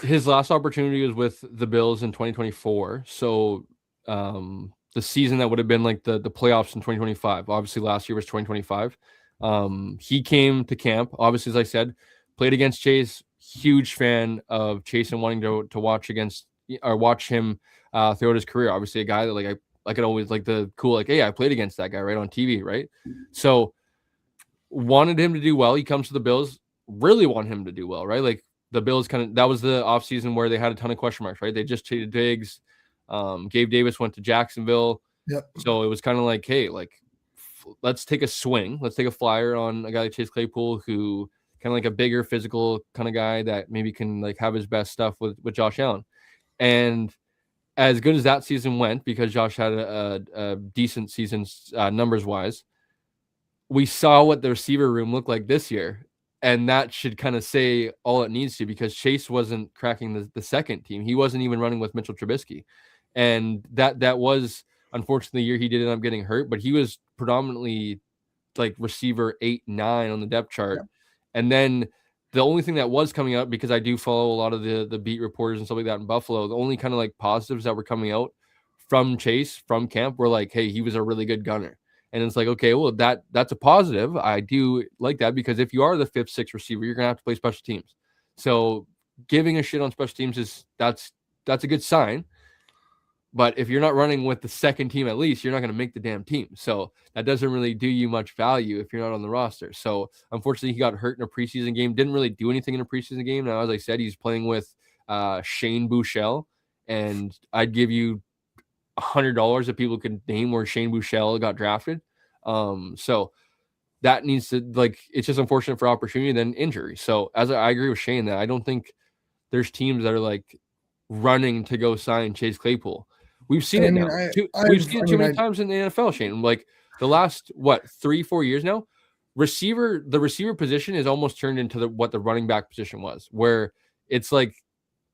His last opportunity was with the Bills in 2024. So the season that would have been like the playoffs in 2025. Obviously, last year was 2025. He came to camp, obviously, as I said, played against Chase. Huge fan of Chase and wanting to watch him throughout his career. Obviously, a guy that like I could always like the cool, like, hey, I played against that guy right on TV, right? So wanted him to do well. He comes to the Bills, really want him to do well, right? Like the Bills that was the offseason where they had a ton of question marks, right? They just traded Diggs. Gabe Davis went to Jacksonville. Yep. So it was kind of like, hey, like let's take a swing. Let's take a flyer on a guy like Chase Claypool, who kind of like a bigger physical kind of guy that maybe can like have his best stuff with Josh Allen. And as good as that season went, because Josh had a decent season numbers wise, we saw what the receiver room looked like this year. And that should kind of say all it needs to, because Chase wasn't cracking the second team. He wasn't even running with Mitchell Trubisky. And that was unfortunately the year he did end up getting hurt, but he was predominantly like receiver 8, 9 on the depth chart. Yep. And then the only thing that was coming out, because I do follow a lot of the beat reporters and stuff like that in Buffalo, the only kind of like positives that were coming out from Chase, from camp, were like, hey, he was a really good gunner. And it's like, okay, well, that's a positive. I do like that, because if you are the 5th, 6th receiver, you're gonna have to play special teams. So giving a shit on special teams that's a good sign. But if you're not running with the second team, at least, you're not going to make the damn team. So that doesn't really do you much value if you're not on the roster. So unfortunately, he got hurt in a preseason game. Didn't really do anything in a preseason game. Now, as I said, he's playing with Shane Buechele, and I'd give you $100 if people could name where Shane Buechele got drafted. So that needs to, like, it's just unfortunate for opportunity than injury. So as I agree with Shane that I don't think there's teams that are like running to go sign Chase Claypool. We've seen And it I mean, now. We've seen it too many times in the NFL, Shane. Like the last 3-4 years now, the receiver position is almost turned into what the running back position was, where it's like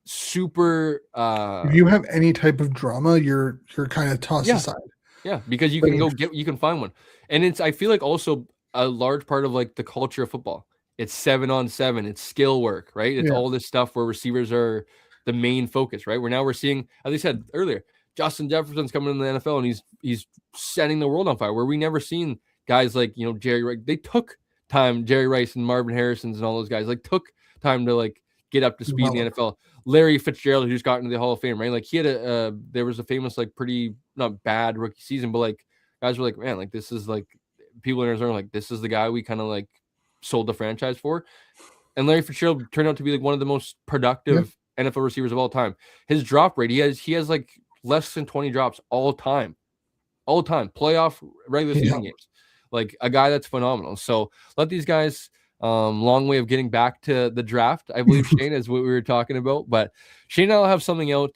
super if you have any type of drama, you're kind of tossed aside. Yeah, because you But you can find one. And it's, I feel like also a large part of like the culture of football. It's 7-on-7, it's skill work, right? It's all this stuff where receivers are the main focus, right? We're seeing, as I said earlier, Justin Jefferson's coming in the NFL and he's setting the world on fire, where we never seen guys like, Jerry Rice. They took time, Jerry Rice and Marvin Harrison's and all those guys like took time to like get up to speed in the NFL. Larry Fitzgerald, who's gotten to the Hall of Fame, right? Like he had there was a famous, like pretty not bad rookie season, but like guys were like, man, like this is like people in Arizona, like this is the guy we kind of like sold the franchise for. And Larry Fitzgerald turned out to be like one of the most productive NFL receivers of all time. His drop rate, he has like less than 20 drops all time, playoff regular season games. Like a guy that's phenomenal. So let these guys. Long way of getting back to the draft, I believe, Shane, is what we were talking about. But Shane and I'll have something out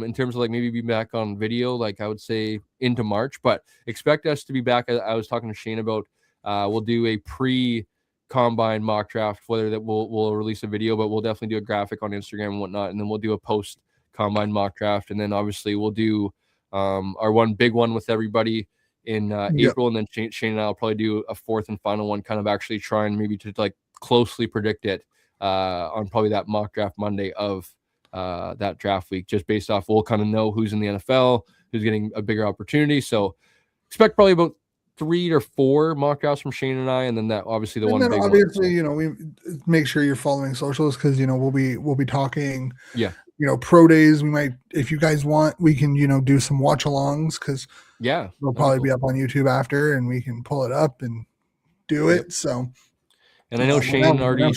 in terms of like maybe be back on video, like I would say into March. But expect us to be back. I was talking to Shane about we'll do a pre-combine mock draft, whether that we'll release a video, but we'll definitely do a graphic on Instagram and whatnot, and then we'll do a post-combine mock draft, and then obviously we'll do our one big one with everybody in April, and then Shane and I will probably do a fourth and final one, kind of actually trying maybe to like closely predict it on probably that mock draft Monday of that draft week, just based off we'll kind of know who's in the NFL, who's getting a bigger opportunity. So expect probably about 3 or 4 mock drafts from Shane and I, and then that obviously the one big obviously one. We make sure you're following socials, because we'll be talking pro days. We might, if you guys want, we can do some watch alongs, because they'll probably be up on YouTube after, and we can pull it up and do it. So, and I know Shane already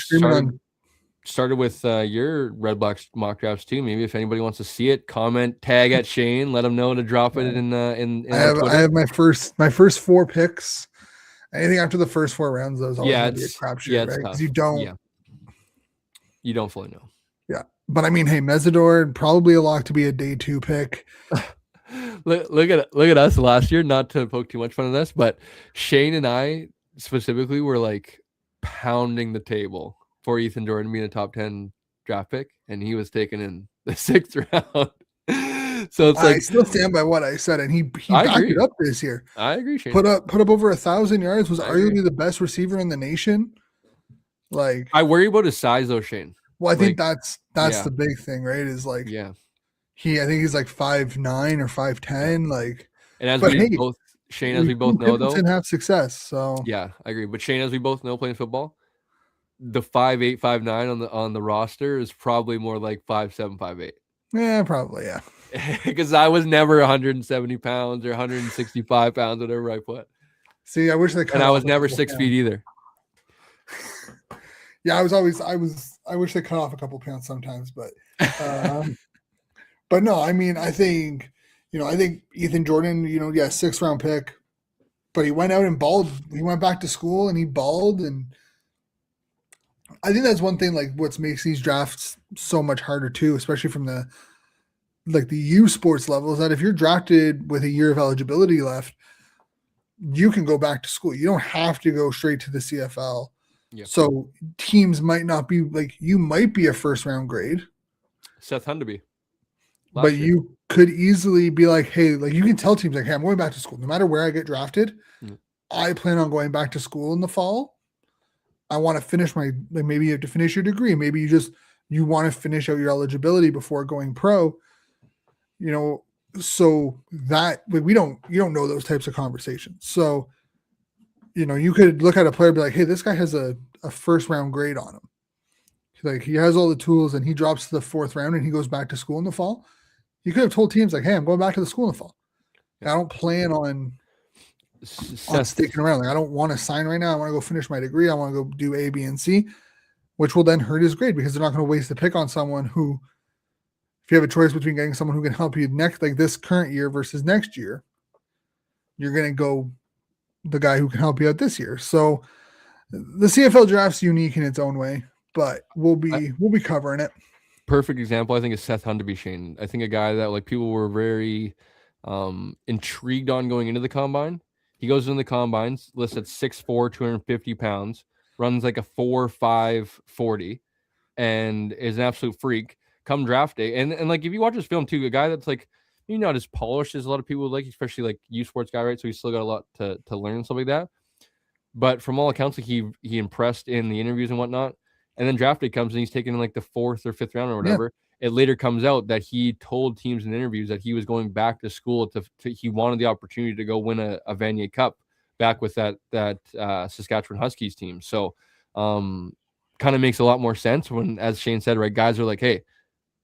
started with your Red Blacks mock drafts too. Maybe if anybody wants to see it, comment, tag at Shane, let him know to drop it in I have my first 4 picks. Anything after the first 4 rounds, those always gonna be a crapshoot, right? Because you don't fully know. Yeah, but I mean, hey, Mesidor probably a lock to be a day 2 pick. Look at us last year. Not to poke too much fun at us, but Shane and I specifically were like pounding the table for Ethan Jordan being a top 10 draft pick, and he was taken in the 6th round. So it's like, I still stand by what I said, and he backed it up this year. I agree, Shane. Put up over 1,000 yards. Was arguably the best receiver in the nation. Like, I worry about his size though, Shane. Well, I think that's the big thing, right? Is like, I think he's like 5'9" or 5'10", like. And as we both know, though, didn't have success. So yeah, I agree. But Shane, as we both know, playing football, the 5'8", 5'9" on the roster is probably more like 5'7", 5'8". Yeah, probably, yeah. Because I was never 170 pounds or 165 pounds, whatever I put. See, I wish they could. And I was never 6 feet either. Yeah, I wish they cut off a couple pounds sometimes, but but no, I mean, I think Ethan Jordan, 6th round pick, but he went out and balled. He went back to school and he balled, and I think that's one thing, like, what makes these drafts so much harder too, especially from the U sports level, is that if you're drafted with a year of eligibility left, you can go back to school. You don't have to go straight to the CFL. Yep. So teams might not be like, you might be a 1st round grade. Seth Hunderby. But you could easily be like, hey, like, you can tell teams like, hey, I'm going back to school. No matter where I get drafted, I plan on going back to school in the fall. I want to finish maybe you have to finish your degree. Maybe you want to finish out your eligibility before going pro. So that you don't know those types of conversations. So, you could look at a player and be like, hey, this guy has a 1st round grade on him. Like, he has all the tools, and he drops to the 4th round and he goes back to school in the fall. You could have told teams like, hey, I'm going back to the school in the fall. I don't plan on sticking around. Like, I don't want to sign right now. I want to go finish my degree. I want to go do A, B, and C, which will then hurt his grade, because they're not going to waste the pick on someone who, if you have a choice between getting someone who can help you next, like this current year versus next year, you're going to go the guy who can help you out this year. So the CFL draft's unique in its own way, but we'll be covering it. Perfect example, I think, is Seth Hunterby Shane. I think a guy that like people were very intrigued on going into the combine. He goes in the combines, listed at 6'4", 250 pounds, runs like a 4.5 40, and is an absolute freak. Come draft day, and like if you watch his film too, a guy that's like maybe not as polished as a lot of people would like, especially like U Sports guy, right? So he's still got a lot to learn and stuff like that. But from all accounts, like he impressed in the interviews and whatnot. And then draft day comes and he's taken in like the 4th or 5th round or whatever. Yeah. It later comes out that he told teams in interviews that he was going back to school to he wanted the opportunity to go win a Vanier Cup back with that Saskatchewan Huskies team. So kind of makes a lot more sense when, as Shane said, right, guys are like, hey,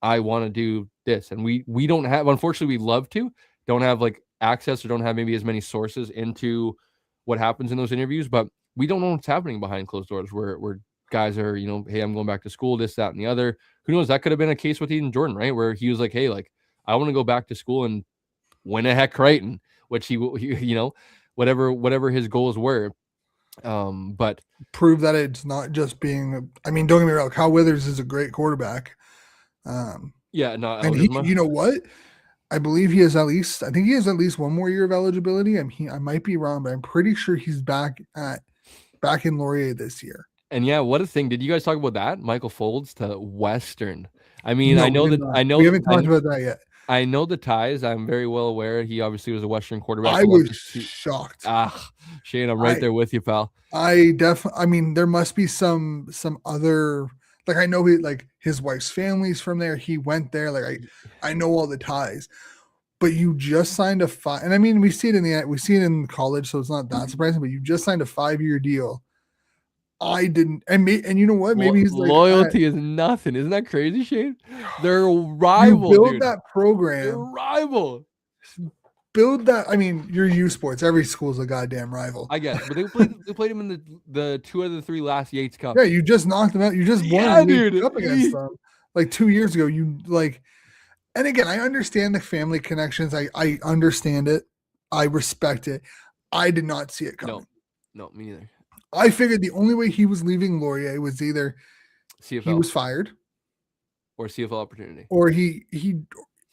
I want to do this. And we don't have, unfortunately, we love to, don't have like access or don't have maybe as many sources into what happens in those interviews, but we don't know what's happening behind closed doors where guys are, you know, hey, I'm going back to school, this, that, and the other. Who knows? That could have been a case with Eden Jordan, right? Where he was like, hey, like, I want to go back to school and win a Heck Crichton, which he you know, whatever his goals were. But prove that it's not just being, I mean, don't get me wrong, Kyle Withers is a great quarterback. Yeah, no, and he, you know what? I believe he has at least, I think he has at least one more year of eligibility. I might be wrong, but I'm pretty sure he's back in Laurier this year. And yeah, what a thing. Did you guys talk about that? Michael Folds to Western. I mean, No, I know we haven't talked about that yet. I know the ties. I'm very well aware. He obviously was a Western quarterback. I was shocked. Shane, I'm right there with you, pal. I mean, there must be some other, like, I know his wife's family's from there. He went there. Like I know all the ties, but you just signed a 5, and I mean, we see it in college, so it's not that surprising, but you just signed a 5-year deal. I didn't, and you know what? Maybe he's like, loyalty is nothing. Isn't that crazy, Shane? They're rival. You build dude. that program. They're rival. Build that. I mean, you're U Sports. Every school's a goddamn rival. I guess, but they played him in the 2 out of the 3 last Yates Cup. Yeah, you just knocked them out. You just won the Cup against them like 2 years ago. You like, and again, I understand the family connections. I understand it. I respect it. I did not see it coming. No, me neither. I figured the only way he was leaving Laurier was either CFL. He was fired, or CFL opportunity, or he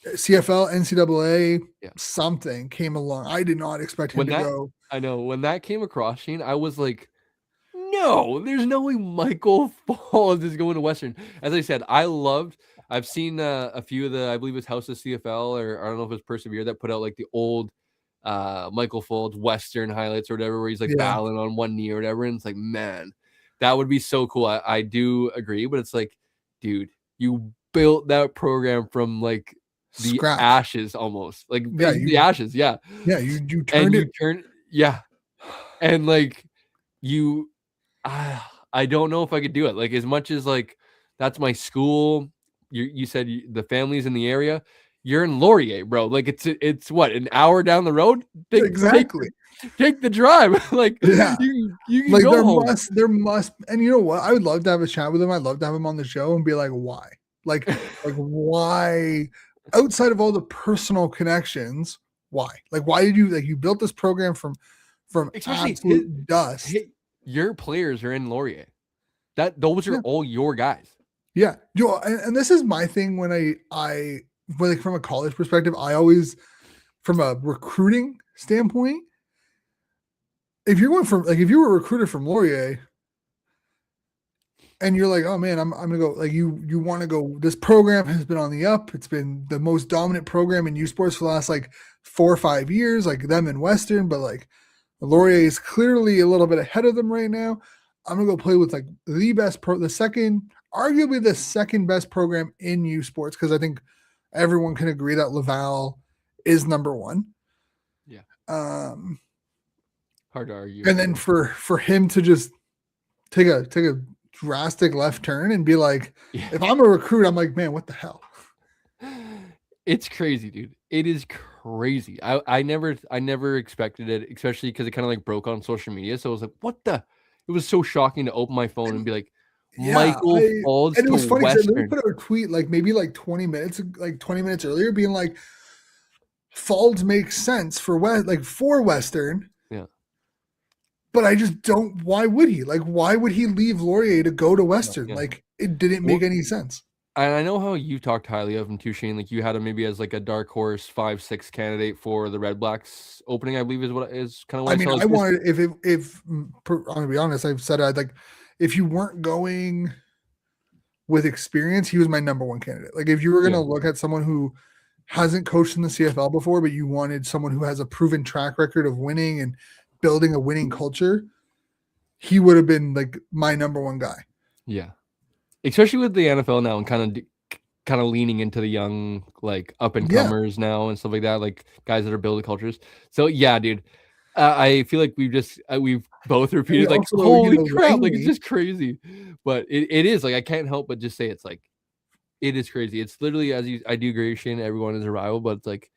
CFL, NCAA, something came along. I did not expect him to go. I know when that came across, Shane, I was like, no, there's no way Michael Folds is going to Western. As I said, I've seen a few of the, I believe it's House of CFL, or I don't know if it's Persevere, that put out like the old Michael Folds Western highlights or whatever, where he's like battling on one knee or whatever. And it's like, man, that would be so cool. I do agree, but it's like, dude, you built that program from like the scratch. Ashes almost. Like the ashes. Yeah. Yeah. You turned it. And like I don't know if I could do it. Like, as much as like, that's my school. You said the family's in the area. You're in Laurier, bro. Like it's what, an hour down the road? Exactly. Take the drive. Like, yeah, you can like go there must, and you know what? I would love to have a chat with him. I'd love to have him on the show and be like, why? Like why? Outside of all the personal connections, why? Like, why did you built this program from absolute dust? Your players are in Laurier. Those are all your guys. Yeah, and this is my thing when I like, from a college perspective, I always, from a recruiting standpoint, if you're going from, like, if you were a recruiter from Laurier and you're like, oh man, I'm gonna go, like, you want to go, this program has been on the up. It's been the most dominant program in U Sports for the last like 4 or 5 years, like them in Western, but like Laurier is clearly a little bit ahead of them right now. I'm gonna go play with like arguably the second best program in U Sports, because I think everyone can agree that Laval is number 1. Yeah. Hard to argue. And then for him to just take a drastic left turn and be like, if I'm a recruit, I'm like, man, what the hell? It's crazy, dude. It is crazy. I never expected it, especially because it kind of like broke on social media. So I was like, what the? It was so shocking to open my phone and be like, Michael Folds to Western. And it was funny because they put out a tweet like maybe like 20 minutes earlier, being like, Folds makes sense for Western. Yeah. But I just don't. Why would he? Like, why would he leave Laurier to go to Western? Yeah. Like, it didn't make any sense. And I know how you talked highly of him too, Shane. Like you had him maybe as like a dark horse 5-6 candidate for the Red Blacks opening, I believe is kind of what I mean, saw. I wanted if I'm gonna be honest, I've said I'd like if you weren't going with experience, he was my number one candidate. Like if you were gonna look at someone who hasn't coached in the CFL before, but you wanted someone who has a proven track record of winning and building a winning culture, he would have been like my number one guy. Yeah. Especially with the NFL now and kind of leaning into the young, like up and comers now and stuff like that, like guys that are building cultures. So yeah, dude, I feel like we've both repeated like, also, holy crap, Langley, like it's just crazy. But it is like I can't help but just say it's like it is crazy. It's literally I do agree, Shane. Everyone is a rival, but it's like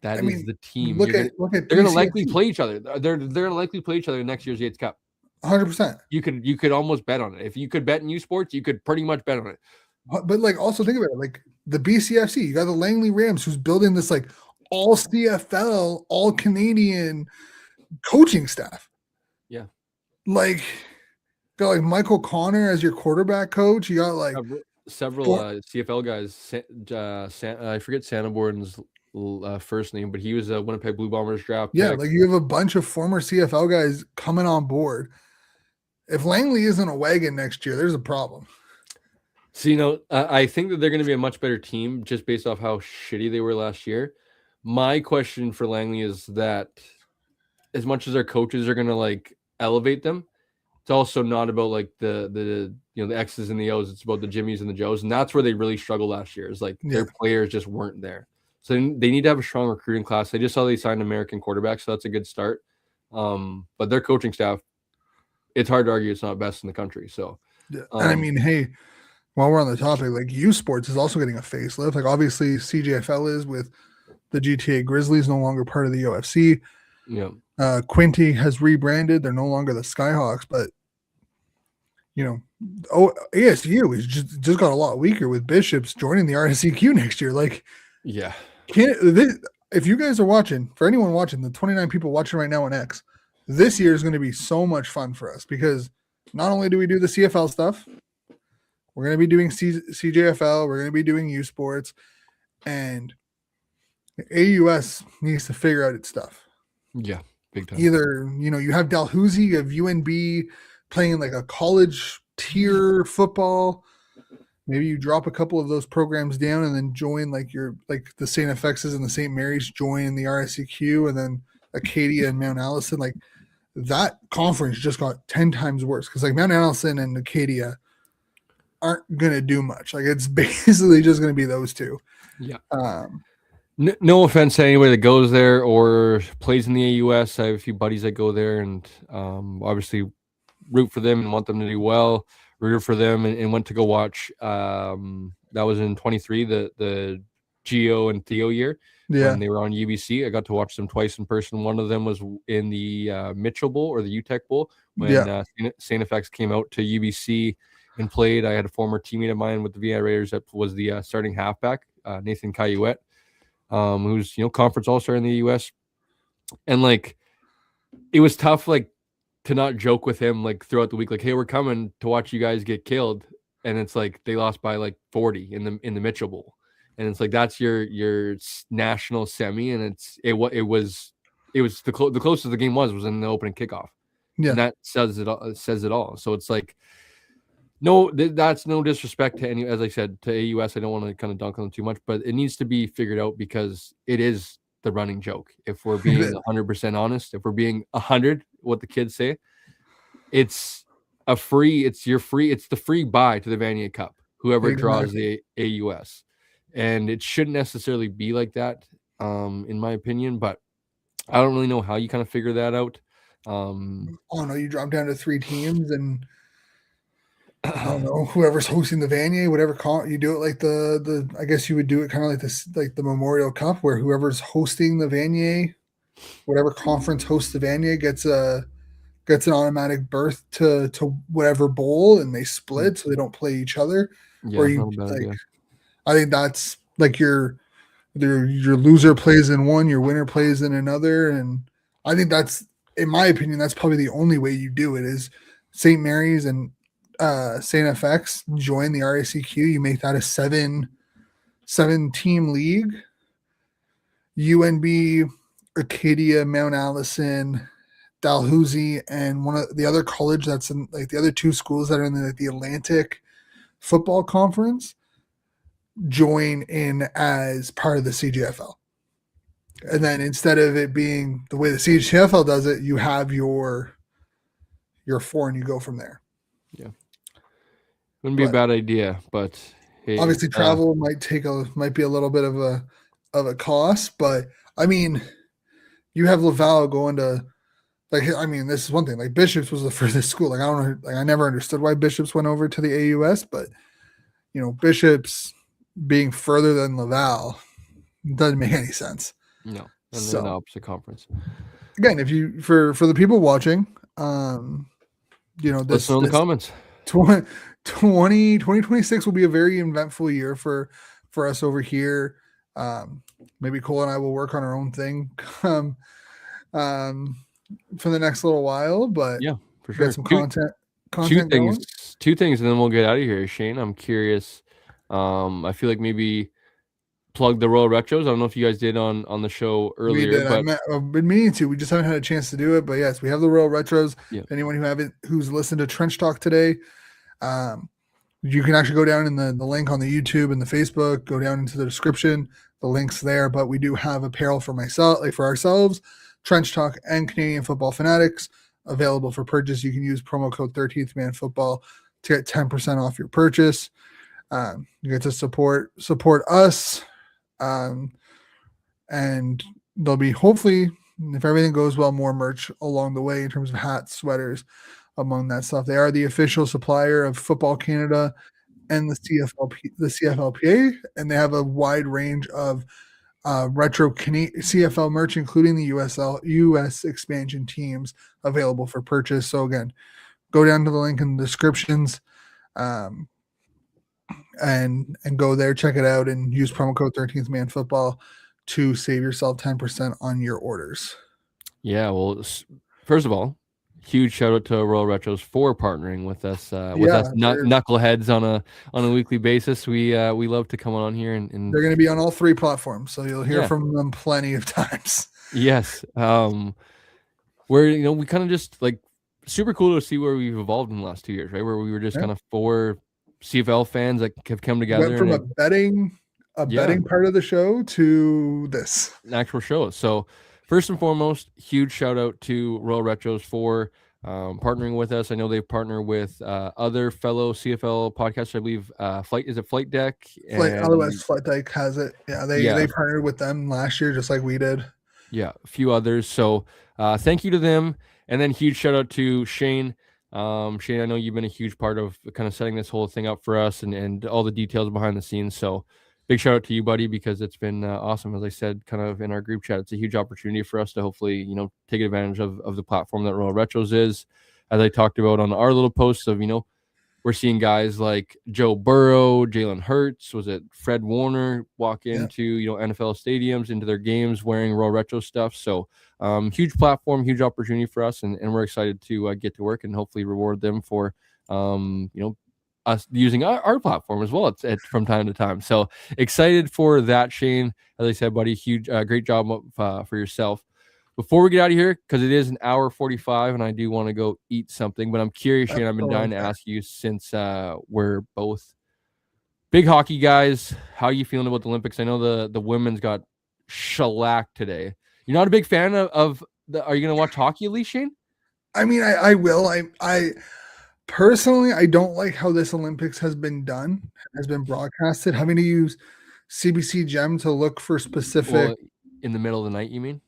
that is the team. Look at they're gonna likely play each other. They're gonna likely play each other in next year's Yates Cup. 100%. You could almost bet on it. If you could bet in U Sports, you could pretty much bet on it. But like also think about it, like the BCFC, you got the Langley Rams who's building this like all CFL, all Canadian coaching staff. Yeah. Like got like Michael Connor as your quarterback coach. You got like several CFL guys. I forget Sanborn's first name, but he was a Winnipeg Blue Bombers draft pick. Yeah, like you have a bunch of former CFL guys coming on board. If Langley isn't a wagon next year, there's a problem. So, I think that they're going to be a much better team just based off how shitty they were last year. My question for Langley is that as much as their coaches are going to like elevate them, it's also not about like the X's and the O's. It's about the Jimmies and the Joes. And that's where they really struggled last year is like their players just weren't there. So they need to have a strong recruiting class. I just saw they signed American quarterbacks, so that's a good start. But their coaching staff, it's hard to argue it's not best in the country. So, and I mean, hey, while we're on the topic, like U Sports is also getting a facelift. Like obviously CJFL is with the GTA Grizzlies, no longer part of the UFC. Yeah. Quinty has rebranded. They're no longer the Skyhawks, but ASU is just got a lot weaker with Bishops joining the RSEQ next year. Like, yeah. If you guys are watching, for anyone watching, the 29 people watching right now on X, this year is going to be so much fun for us because not only do we do the CFL stuff, we're going to be doing CJFL, we're going to be doing U Sports, and AUS needs to figure out its stuff. Yeah, big time. Either, you have Dalhousie, you have UNB playing like a college tier football. Maybe you drop a couple of those programs down and then join like the St. FX's and the St. Mary's join the RSEQ, and then Acadia and Mount Allison. Like that conference just got 10 times worse because like Mount Allison and Acadia aren't going to do much. Like it's basically just going to be those two. Yeah. No offense to anybody that goes there or plays in the AUS. I have a few buddies that go there and obviously root for them and want them to do well. Rooted for them and went to go watch. That was in 23, the Geo and Theo year. Yeah. When they were on UBC. I got to watch them twice in person. One of them was in the Mitchell Bowl or the UTEC Bowl when St. FX came out to UBC and played. I had a former teammate of mine with the VI Raiders that was the starting halfback, Nathan Cayuette, who's conference all-star in the US. And like it was tough like to not joke with him like throughout the week, like, hey, we're coming to watch you guys get killed. And it's like they lost by like 40 in the Mitchell Bowl. And it's like that's your national semi, and it was the closest the game was in the opening kickoff. Yeah. And that says it all. So it's like no, that's no disrespect to any, as I said, to AUS. I don't want to kind of dunk on them too much, but it needs to be figured out because it is the running joke. If we're being 100% honest, if we're being 100, what the kids say, it's the free buy to the Vanier Cup, whoever draws the AUS. And it shouldn't necessarily be like that, in my opinion, but I don't really know how you kind of figure that out. No, you drop down to 3 teams and I don't know, whoever's hosting the Vanier, whatever you do it like the I guess you would do it kind of like this, like the Memorial Cup, where whoever's hosting the Vanier, whatever conference hosts the Vanier gets an automatic berth to whatever bowl, and they split so they don't play each other. Yeah, or you like, I think that's like your loser plays in one, your winner plays in another, and I think that's in my opinion, that's probably the only way you do it is St. Mary's and St. FX join the RACQ. You make that a seven team league. UNB, Acadia, Mount Allison, Dalhousie, and one of the other college that's in like the other two schools that are in the Atlantic Football Conference join in as part of the CGFL. And then instead of it being the way the CGFL does it, you have your four and you go from there. Yeah. Wouldn't be a bad idea, but hey, obviously travel might be a little bit of a cost, but I mean, you have Laval going to this is one thing. Like Bishops was the furthest school. Like I don't know, like I never understood why Bishops went over to the AUS, but Bishops being further than Laval doesn't make any sense. No, and they're in the opposite conference. Again, if you for the people watching, this in the comments. 2026 will be a very eventful year for us over here. Maybe Cole and I will work on our own thing for the next little while, but yeah, for sure. Get some content two things, and then we'll get out of here. Shane, I'm curious. I feel like maybe plug the Royal Retros. I don't know if you guys did on the show earlier. We did. But I've been meaning to. We just haven't had a chance to do it. But yes, we have the Royal Retros. Yeah. Anyone who's listened to Trench Talk today, you can actually go down in the link on the YouTube and the Facebook. Go down into the description. The link's there. But we do have apparel for ourselves, Trench Talk and Canadian Football Fanatics available for purchase. You can use promo code 13th Man Football to get 10% off your purchase. You get to support us. And there'll be, hopefully, if everything goes well, more merch along the way in terms of hats, sweaters, among that stuff. They are the official supplier of Football Canada and the CFLPA, and they have a wide range of retro CFL merch, including the US expansion teams available for purchase. So again, go down to the link in the descriptions. And go there, check it out, and use promo code 13th Man Football to save yourself 10% on your orders. Yeah, well, first of all, huge shout out to Royal Retros for partnering with us knuckleheads on a weekly basis. We love to come on here and they're going to be on all three platforms, so you'll hear from them plenty of times. Yes, where we kind of just like super cool to see where we've evolved in the last 2 years, right? Where we were just kind of four CFL fans that have come together. Went from a betting part of the show to this an actual show. So first and foremost, huge shout out to Royal Retros for partnering with us. I know they partner with other fellow CFL podcasts. I believe Flight Deck? Otherwise, Flight Deck has it. Yeah, they partnered with them last year, just like we did. Yeah, a few others. So thank you to them. And then huge shout out to Shane. Shane, I know you've been a huge part of kind of setting this whole thing up for us and all the details behind the scenes. So big shout out to you, buddy, because it's been awesome. As I said, kind of in our group chat, it's a huge opportunity for us to hopefully, take advantage of the platform that Royal Retros is. As I talked about on our little posts of, we're seeing guys like Joe Burrow, Jalen Hurts, was it Fred Warner walk into, NFL stadiums, into their games wearing Royal Retro stuff. So huge platform, huge opportunity for us. And we're excited to get to work and hopefully reward them for, us using our platform as well from time to time. So excited for that, Shane. As I said, buddy, huge, great job for yourself. Before we get out of here, because it is an hour 45 and I do want to go eat something, but I'm curious, Shane, I've been dying to ask you since we're both big hockey guys, how are you feeling about the Olympics? I know the women's got shellacked today. You're not a big fan of are you going to watch hockey at least, Shane? I mean, I will. I personally, I don't like how this Olympics has been broadcasted, having to use CBC Gem to look for specific. In the middle of the night, you mean?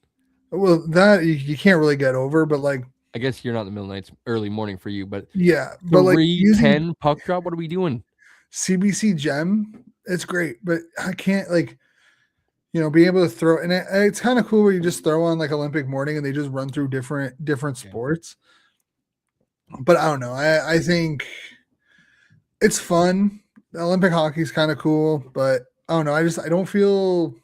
Well, that you can't really get over, but like, I guess you're not in the middle of the night, it's early morning for you, but yeah, but like 10 puck drop, what are we doing? CBC Gem, it's great, but I can't be able to throw, and it's kind of cool where you just throw on like Olympic morning and they just run through different sports. But I don't know. I think it's fun. Olympic hockey is kind of cool, but I don't know. I don't feel.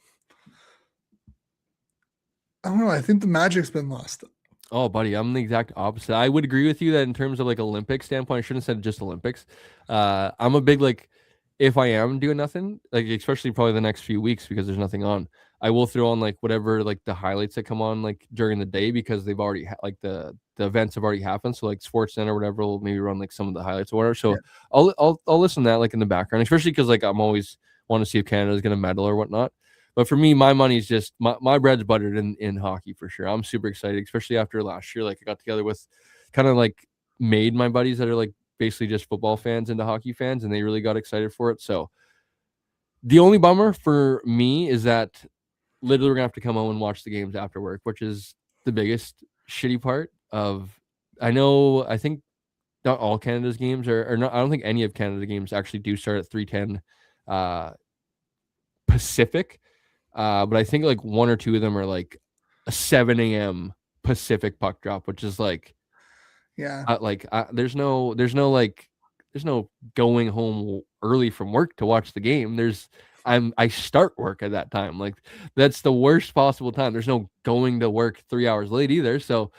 I don't know. I think the magic's been lost. Oh, buddy, I'm the exact opposite. I would agree with you that in terms of like Olympic standpoint, I shouldn't have said just Olympics. I'm a big like, if I am doing nothing, like especially probably the next few weeks because there's nothing on, I will throw on like whatever like the highlights that come on like during the day because they've already like the events have already happened. So like Sportsnet or whatever will maybe run like some of the highlights or whatever. Yeah. So I'll listen to that like in the background, especially because like I'm always want to see if Canada's gonna medal or whatnot. But for me, my money's just my bread's buttered in hockey for sure. I'm super excited, especially after last year. Like I got together with kind of like made my buddies that are like basically just football fans into hockey fans, and they really got excited for it. So the only bummer for me is that literally we're gonna have to come home and watch the games after work, which is the biggest shitty part of I think not all Canada's games are not I don't think any of Canada games actually do start at 3:10 Pacific. But I think like one or two of them are like a 7 a.m. Pacific puck drop, which is like, Yeah. there's no going home early from work to watch the game. I start work at that time. Like that's the worst possible time. There's no going to work 3 hours late either. So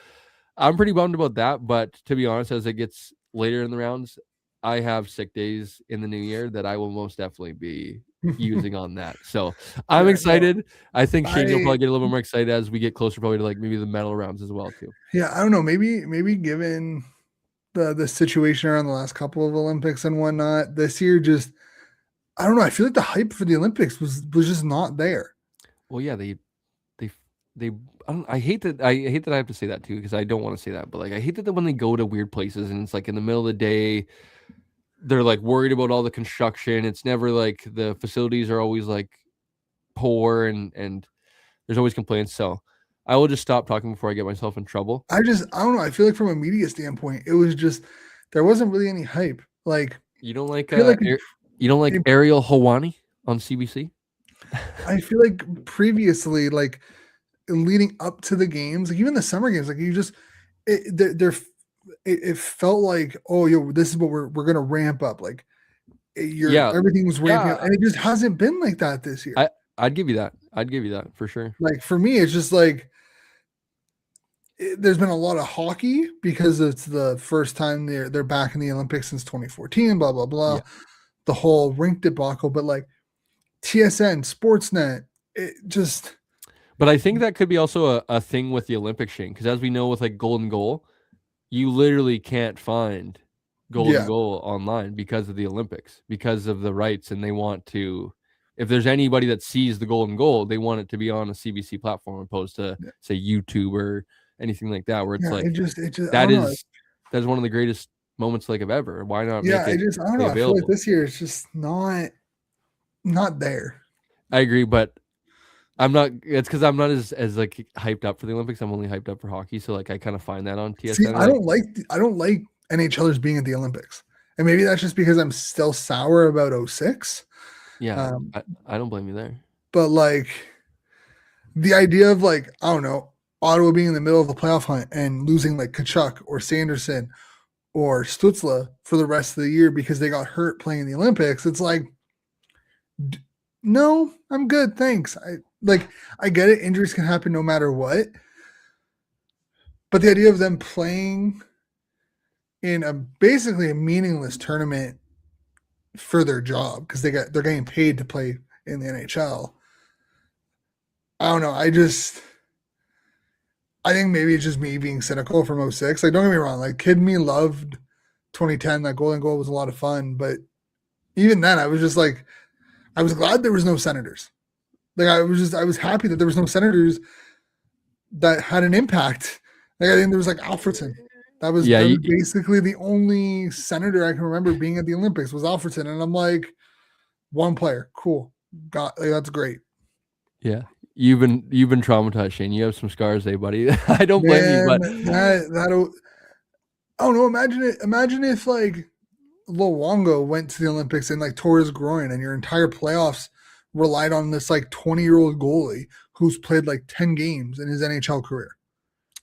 I'm pretty bummed about that. But to be honest, as it gets later in the rounds, I have sick days in the new year that I will most definitely be using on that. So I'm Yeah, no, excited. I think Shane will I probably get a little bit more excited as we get closer, probably to like maybe the medal rounds as well too. yeah, I don't know. Maybe given the situation around the last couple of Olympics and whatnot, this year just I don't know. I feel like the hype for the Olympics was just not there. Well, yeah, they they I hate that I have to say that too because I don't want to say that, but like I hate that when they go to weird places and it's like in the middle of the day, they're like worried about all the construction. It's never like the facilities are always like poor and there's always complaints. So I will just stop talking before I get myself in trouble. I don't know. I feel like from a media standpoint, it was just there wasn't really any hype. Like You don't like I feel like you don't like Ariel Hawani on CBC? I feel like previously, like leading up to the games, like even the summer games, like you just it felt like, oh, yo, this is what we're gonna ramp up. Like Yeah. everything was ramping up, Yeah. and it just hasn't been like that this year. I'd give you that. I'd give you that for sure. Like for me, it's just like there's been a lot of hockey because it's the first time they're back in the Olympics since 2014. Blah blah blah. Yeah. The whole rink debacle, but like TSN, Sportsnet, it just. But I think that could be also a thing with the Olympic Shane, because as we know with like Golden Goal, you literally can't find Golden Goal online because of the Olympics, because of the rights, and they want to. If there's anybody that sees the Golden Goal, they want it to be on a CBC platform opposed to say YouTube or anything like that, where it's like it just that's one of the greatest moments like of ever. Why not yeah, make it I don't know. I feel available? like this year it's just not there. I agree, but I'm not. It's because I'm not as like hyped up for the Olympics. I'm only hyped up for hockey, so like I kind of find that on TSN. See, I don't like NHLers being at the Olympics, and maybe that's just because I'm still sour about 06. Yeah, I don't blame you there. But like the idea of like I don't know Ottawa being in the middle of a playoff hunt and losing like Kachuk or Sanderson or Stutzla for the rest of the year because they got hurt playing in the Olympics, it's like no, I'm good, thanks. I get it. Injuries can happen no matter what. But the idea of them playing in basically a meaningless tournament for their job because they're getting paid to play in the NHL. I don't know. I think maybe it's just me being cynical from 06. Like, don't get me wrong. Like, kid me loved 2010. That Golden Goal was a lot of fun. But even then, I was just like, I was glad there was no Senators. Like, I was happy that there was no Senators that had an impact. Like, I think there was like Alfredson. That was basically the only Senator I can remember being at the Olympics was Alfredson. And I'm like, one player. Cool. That's great. Yeah. You've been traumatized, Shane. You have some scars, buddy. I don't blame you, but I don't know. Imagine if like Luongo went to the Olympics and like tore his groin, and your entire playoffs relied on this like 20-year-old goalie who's played like 10 games in his NHL career.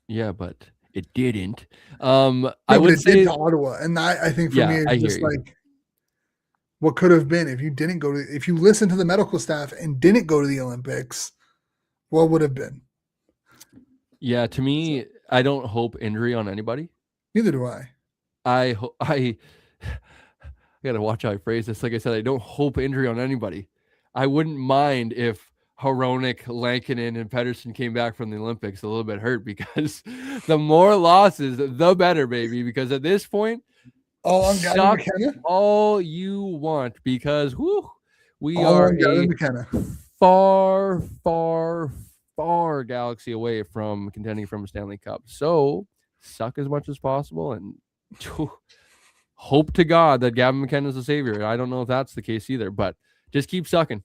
Yeah, but it didn't. I would say to Ottawa, and that I think for me is just like what could have been if you listened to the medical staff and didn't go to the Olympics. What would have been? Yeah, to me, I don't hope injury on anybody. Neither do I. I gotta watch how I phrase this. Like I said, I don't hope injury on anybody. I wouldn't mind if Hronek, Lankinen, and Pedersen came back from the Olympics a little bit hurt, because the more losses, the better, baby. Because at this point, All on Gavin suck McKenna. all you want, because we All are on Gavin a McKenna. far, far, far galaxy away from contending from a Stanley Cup. So suck as much as possible and hope to God that Gavin McKenna is the savior. I don't know if that's the case either, but just keep sucking.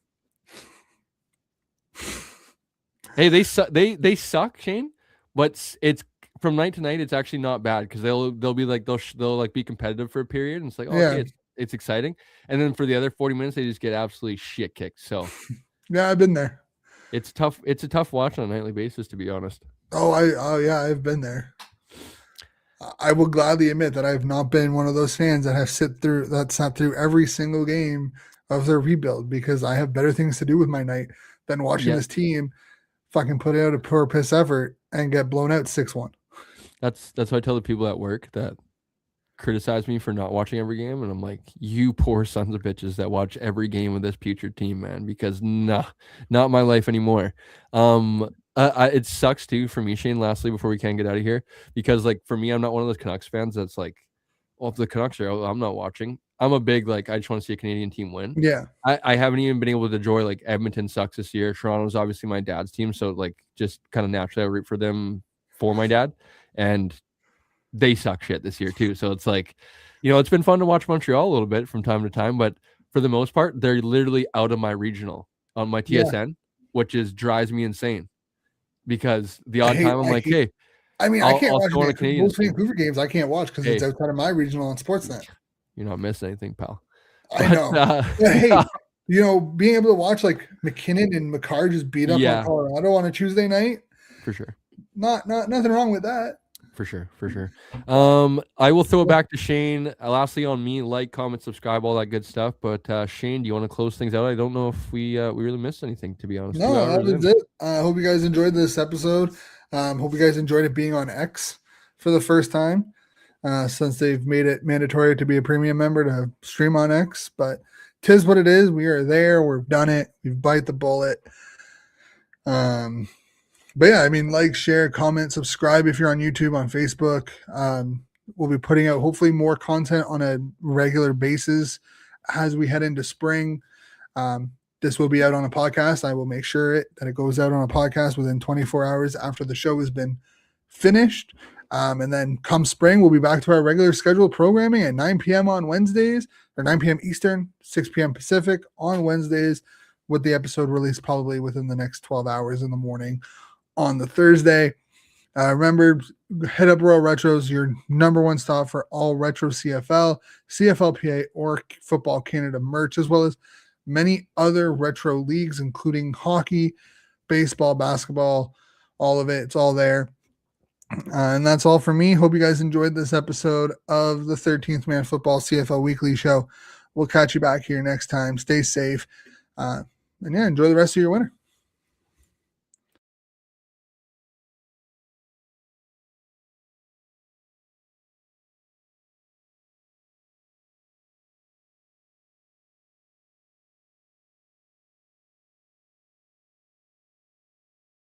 Hey, they suck, Shane, but it's from night to night. It's actually not bad, because they'll be like they'll like be competitive for a period, and it's like, oh, Yeah. okay, it's exciting, and then for the other 40 minutes they just get absolutely shit kicked. So Yeah, I've been there. it's tough. It's a tough watch on a nightly basis, to be honest. Yeah, I've been there. I will gladly admit that I have not been one of those fans that sat through every single game of their rebuild, because I have better things to do with my night than watching this team fucking put out a poor piss effort and get blown out 6-1. That's what I tell the people at work that criticize me for not watching every game, and I'm like, you poor sons of bitches that watch every game of this putrid team, man, because not my life anymore. It sucks too for me, Shane, lastly, before we can get out of here, because like for me, I'm not one of those Canucks fans that's like, well, if the Canucks are out, I'm not watching. I'm a big, like, I just want to see a Canadian team win. Yeah. I haven't even been able to enjoy, like, Edmonton sucks this year. Toronto's obviously my dad's team, so like just kind of naturally I root for them for my dad, and they suck shit this year too. So it's like, it's been fun to watch Montreal a little bit from time to time, but for the most part, they're literally out of my regional on my TSN, which drives me insane, because the odd time I'm like, hey, I mean, I can't watch most Vancouver games. I can't watch because it's outside of my regional on Sportsnet. You're not missing anything, pal. I know. Hey, being able to watch like McKinnon and McCarr just beat up on Colorado on a Tuesday night, for sure. Nothing wrong with that. For sure. I will throw it back to Shane. Lastly, on me, like, comment, subscribe, all that good stuff. But Shane, do you want to close things out? I don't know if we really missed anything, to be honest. No, that was it. I hope you guys enjoyed this episode. Hope you guys enjoyed it being on X for the first time, since they've made it mandatory to be a premium member to stream on X. But 'tis what it is. We are there. We've done it. We've bite the bullet. But yeah, I mean, like, share, comment, subscribe if you're on YouTube, on Facebook. We'll be putting out hopefully more content on a regular basis as we head into spring. This will be out on a podcast. I will make sure that it goes out on a podcast within 24 hours after the show has been finished. And then come spring, we'll be back to our regular scheduled programming at 9 p.m. on Wednesdays, or 9 p.m. Eastern, 6 p.m. Pacific on Wednesdays, with the episode released probably within the next 12 hours in the morning on the Thursday. Remember, hit up Royal Retros, your number one stop for all retro CFL, CFLPA, or Football Canada merch, as well as many other retro leagues, including hockey, baseball, basketball, all of it. It's all there. And that's all for me. Hope you guys enjoyed this episode of the 13th Man Football CFL Weekly Show. We'll catch you back here next time. Stay safe. And yeah, enjoy the rest of your winter.